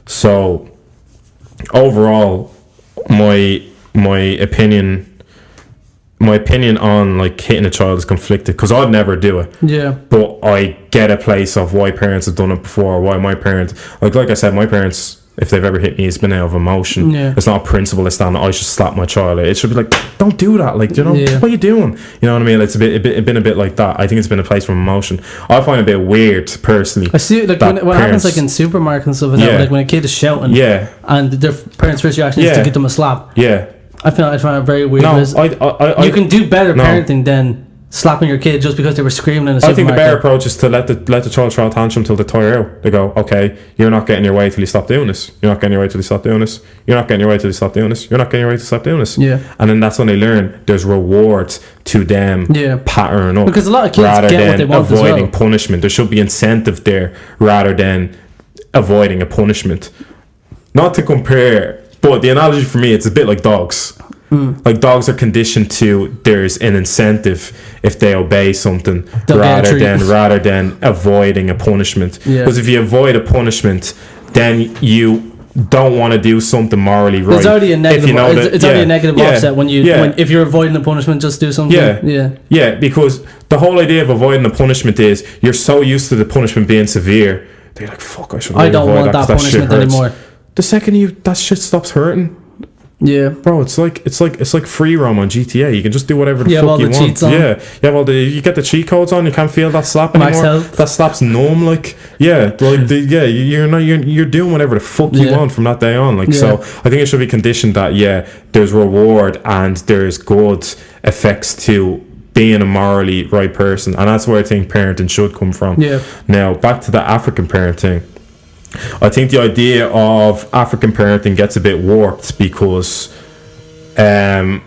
So overall, my opinion on like hitting a child is conflicted, because I'd never do it. But I get a place of why parents have done it before, why my parents, like I said, my parents, if they've ever hit me, it's been out of emotion. It's not a principle that's down that I should slap my child. It should be like, don't do that. Like, what are you doing? You know what I mean? It's been a bit like that. I think it's been a place from emotion. I find it a bit weird, personally. I see, like, what happens, like, in supermarkets and stuff like that, like, when a kid is shouting, and their parents' first reaction is to give them a slap. I find it very weird. No, you can do better parenting than slapping your kid just because they were screaming in a supermarket. I think the better approach is to let the child throw a tantrum till they tire out. They go, okay, you're not getting your way till you stop doing this. You're not getting your way till you stop doing this. You're not getting your way till you stop doing this. You're not getting your way till you stop doing this. And then that's when they learn there's rewards to them patterning up. Because a lot of kids rather get what they want avoiding as well. Punishment. There should be incentive there rather than avoiding a punishment. Not to compare, but the analogy for me, it's a bit like dogs. Like dogs are conditioned to, there's an incentive if they obey something rather than avoiding a punishment. Because if you avoid a punishment, then you don't want to do something morally right. It's already a negative. It's already a negative offset when if you're avoiding the punishment, just do something. Because the whole idea of avoiding the punishment is you're so used to the punishment being severe, they're like, fuck, I don't want that punishment anymore. The second that shit stops hurting. Bro, it's like free roam on GTA. You can just do whatever the fuck you want. You get the cheat codes on. You can't feel that slap anymore. That slap's numb. You're doing whatever the fuck you want from that day on. So I think it should be conditioned that there's reward and there's good effects to being a morally right person, and that's where I think parenting should come from. Now back to the African parenting. I think the idea of African parenting gets a bit warped because I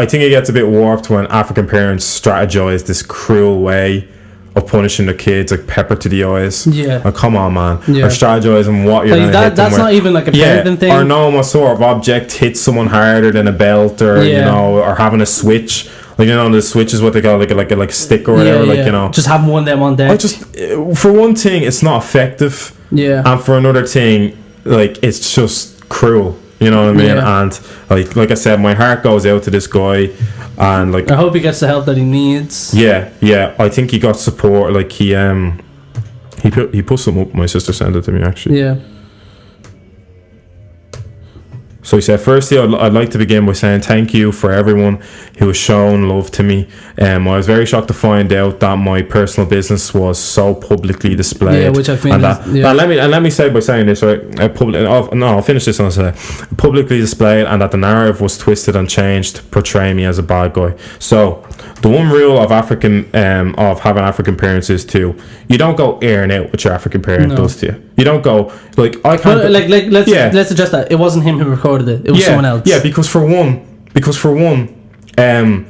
think it gets a bit warped when African parents strategize this cruel way of punishing their kids, like pepper to the eyes. Come on, man. Or strategizing what you're going to hit them with. That's not even like a parenting thing. Or knowing what sort of object hits someone harder than a belt, or or having a switch. The switch is what they call like a stick or whatever. Just have one of them on deck. For one thing, it's not effective. And for another thing, it's just cruel. You know what I mean? And like I said, my heart goes out to this guy, and I hope he gets the help that he needs. I think he got support. He put something up. My sister sent it to me actually. So he said, firstly, I'd like to begin by saying thank you for everyone who has shown love to me. I was very shocked to find out that my personal business was so publicly displayed. Yeah, which I think and let me say by saying this, right? I'll finish this and I'll say publicly displayed, and that the narrative was twisted and changed to portray me as a bad guy. So the one rule of having African parents is you don't go airing out what your African parent does to you. You don't go like I can't. Well, let's address that. It wasn't him who recorded it. It was someone else. Yeah, because for one, I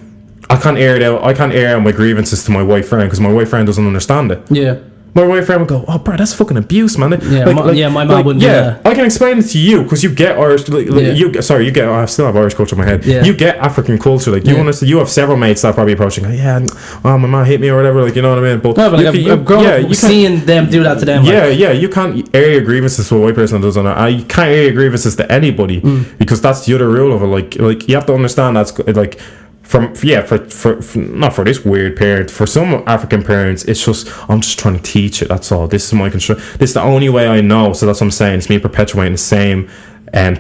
can't air it out. I can't air out my grievances to my white friend because my white friend doesn't understand it. Yeah. My white friend would go, "Oh, bro, that's fucking abuse, man." Yeah, my mom wouldn't. Yeah, I can explain it to you because you get Irish. You get. I still have Irish culture in my head. Yeah. You get African culture. Like you understand. You have several mates that probably approaching. My mom hit me or whatever. Like you know what I mean. But I've grown up seeing them do that to them. You can't air your grievances to a white person that doesn't know. You can't air your grievances to anybody because that's the other rule of it. Like you have to understand that's like. For not for this weird parent, for some African parents, it's just I'm just trying to teach it. That's all. This is my control. This is the only way I know. So that's what I'm saying. It's me perpetuating the same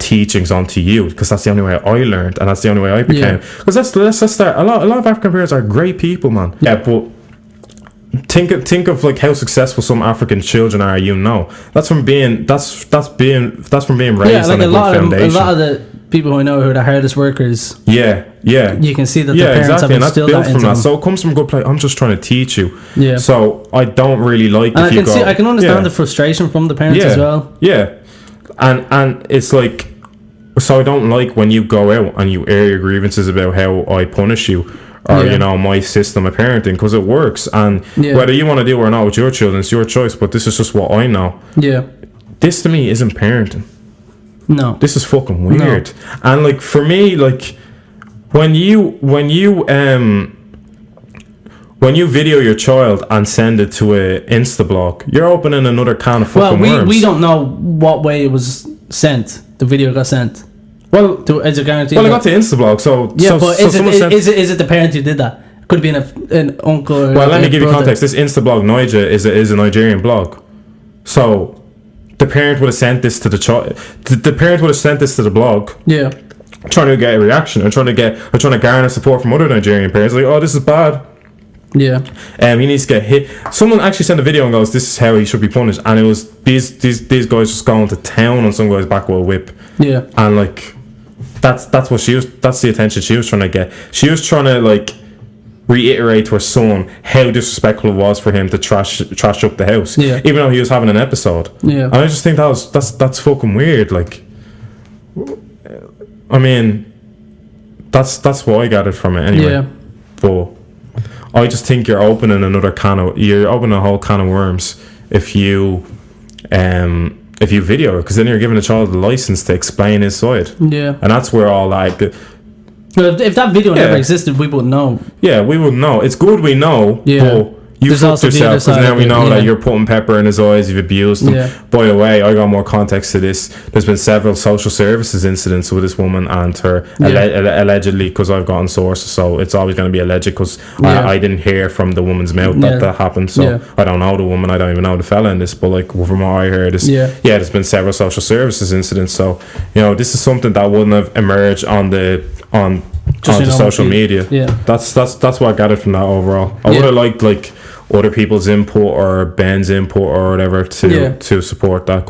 teachings onto you because that's the only way I learned and that's the only way I became. Because let's start. A lot of African parents are great people, man. Yeah, but think of like how successful some African children are. That's from being raised on a good foundation. A lot of the people who I know who are the hardest workers. Yeah. You can see that the parents have instilled that into them. So it comes from a good place. I'm just trying to teach you. Yeah. So I don't really like. And I can understand the frustration from the parents as well. Yeah. And it's like, so I don't like when you go out and you air your grievances about how I punish you. Or my system of parenting because it works, and whether you want to do it or not with your children, it's your choice. But this is just what I know. Yeah. This to me isn't parenting. No. This is fucking weird. No. And like for me, like when you video your child and send it to a Insta blog, you're opening another can of fucking worms. We don't know what way it was sent. The video got sent. Well, is it guaranteed? Well, I got the Instablog, so is it the parent who did that? Could have been an uncle. Or let me give you context. This Instablog Niger is a Nigerian blog, so the parent would have sent this to the child. The parent would have sent this to the blog. Yeah, trying to get a reaction or trying to garner support from other Nigerian parents. Like, oh, this is bad. Yeah. He needs to get hit. Someone actually sent a video and goes, "This is how he should be punished," and it was these guys just going to town on some guy's back with a whip. Yeah. And like. That's the attention she was trying to get. She was trying to like reiterate to her son how disrespectful it was for him to trash up the house, even though he was having an episode. And I just think that's fucking weird. Like, I mean, that's what I gathered from it anyway. But I just think you're opening a whole can of worms if you video it, because then you're giving a child the license to explain his side. Yeah. And that's where all like... Well, if that video never existed, we wouldn't know. Yeah, we wouldn't know. It's good we know, but you fucked yourself because now we know that you're putting pepper in his eyes, you've abused him. By the way, I got more context to this. There's been several social services incidents with this woman and her allegedly, because I've gotten sources, so it's always going to be alleged because I didn't hear from the woman's mouth that happened, so I don't know the woman, I don't even know the fella in this, but like from what I heard is there's been several social services incidents, so this is something that wouldn't have emerged onto social media. That's what I gathered from that overall. I would have liked like other people's input or Ben's input or whatever to support that,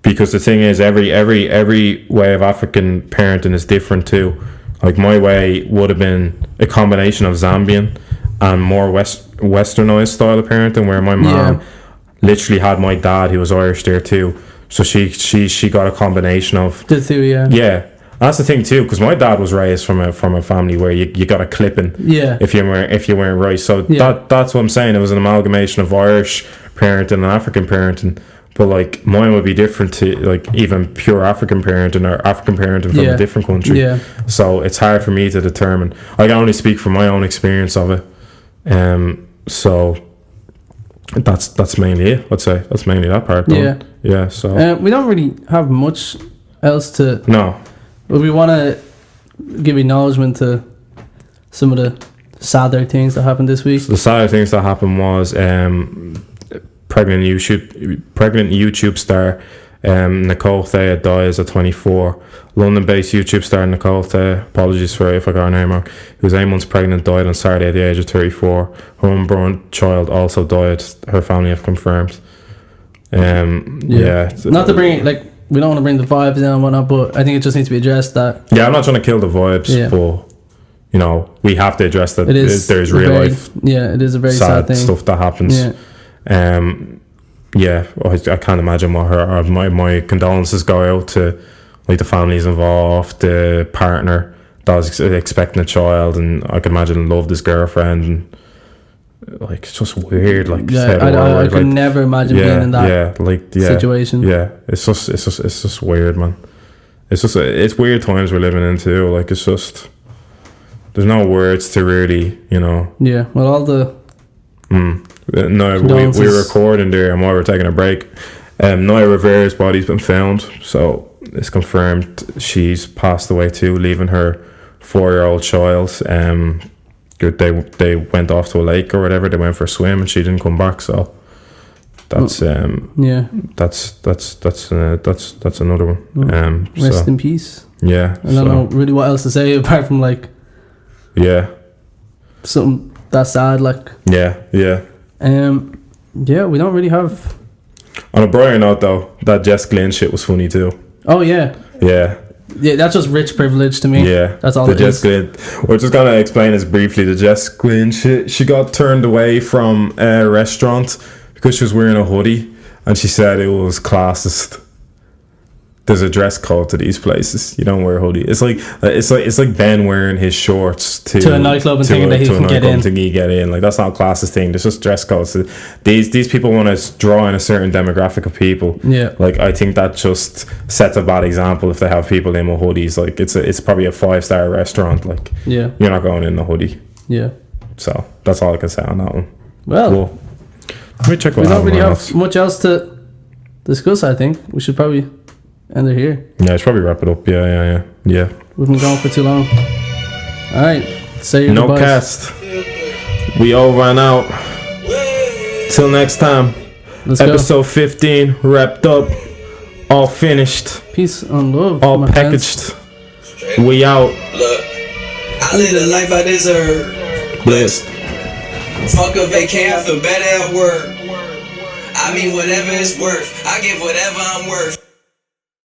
because the thing is every way of African parenting is different too. Like my way would have been a combination of Zambian and more westernized style of parenting, where my mom literally had my dad, who was Irish there too, so she got a combination of the two. That's the thing too, because my dad was raised from a family where you got a clipping if you weren't right. So that's what I'm saying. It was an amalgamation of Irish parenting and African parenting. But like mine would be different to like even pure African parenting or African parenting from a different country. So it's hard for me to determine. I can only speak from my own experience of it. So that's mainly it. I'd say that's mainly that part. So we don't really have much else to. No. But we want to give acknowledgement to some of the sadder things that happened this week. So the sadder things that happened was pregnant YouTube star Nicole Thea dies at 24. London-based YouTube star Nicole Thea, apologies for if I got her name wrong, who was 8 months pregnant, died on Saturday at the age of 34. Her unborn child also died, her family have confirmed. Not to bring, like, we don't want to bring the vibes in and whatnot, but I think it just needs to be addressed that... Yeah, I'm not trying to kill the vibes, but, you know, we have to address that there's real life... Yeah, it is a very sad thing. Stuff that happens. I can't imagine what my condolences go out to, like, the families involved, the partner that was expecting a child, and I can imagine loved his girlfriend, and like it's just weird. Like I could never imagine being in that situation. Yeah, it's just weird, man. It's weird times we're living in too. Like it's just there's no words to really, you know. Yeah, well, all the. No, we're recording there, and while we're taking a break, Naya Rivera's body's been found, so it's confirmed she's passed away too, leaving her 4-year-old child. They went off to a lake or whatever. They went for a swim, and she didn't come back. So that's that's another one. Rest in peace. Yeah, I don't know really what else to say apart from like. Yeah. Something that's sad, like. Yeah. Yeah, we don't really have. On a brighter note, though, that Jess Glynn shit was funny too. Oh yeah. Yeah, that's just rich privilege to me. Yeah, that's all. The Jess Glynn. We're just gonna explain this briefly. The Jess Glynn shit. She got turned away from a restaurant because she was wearing a hoodie, and she said it was classist. There's a dress code to these places. You don't wear a hoodie. It's like Ben wearing his shorts to a nightclub and thinking that he can get in. Like that's not a classist thing. There's just dress codes. These people want to draw in a certain demographic of people. Yeah. Like I think that just sets a bad example if they have people in with hoodies. Like it's probably a 5-star restaurant. Like yeah, you're not going in a hoodie. Yeah. So that's all I can say on that one. Well, cool. Let me check. We don't really have much else to discuss. I think we should probably. And they're here. Yeah, I should probably wrap it up. Yeah. We've been going for too long. Alright. Say your goodbyes. Cast. We over and out. Till next time. Let's Episode 15 wrapped up. All finished. Peace and love. All packaged. Friends. We out. Look, I live the life I deserve. Blessed. Fuck a vacay, I feel better at work. I mean, whatever it's worth. I give whatever I'm worth.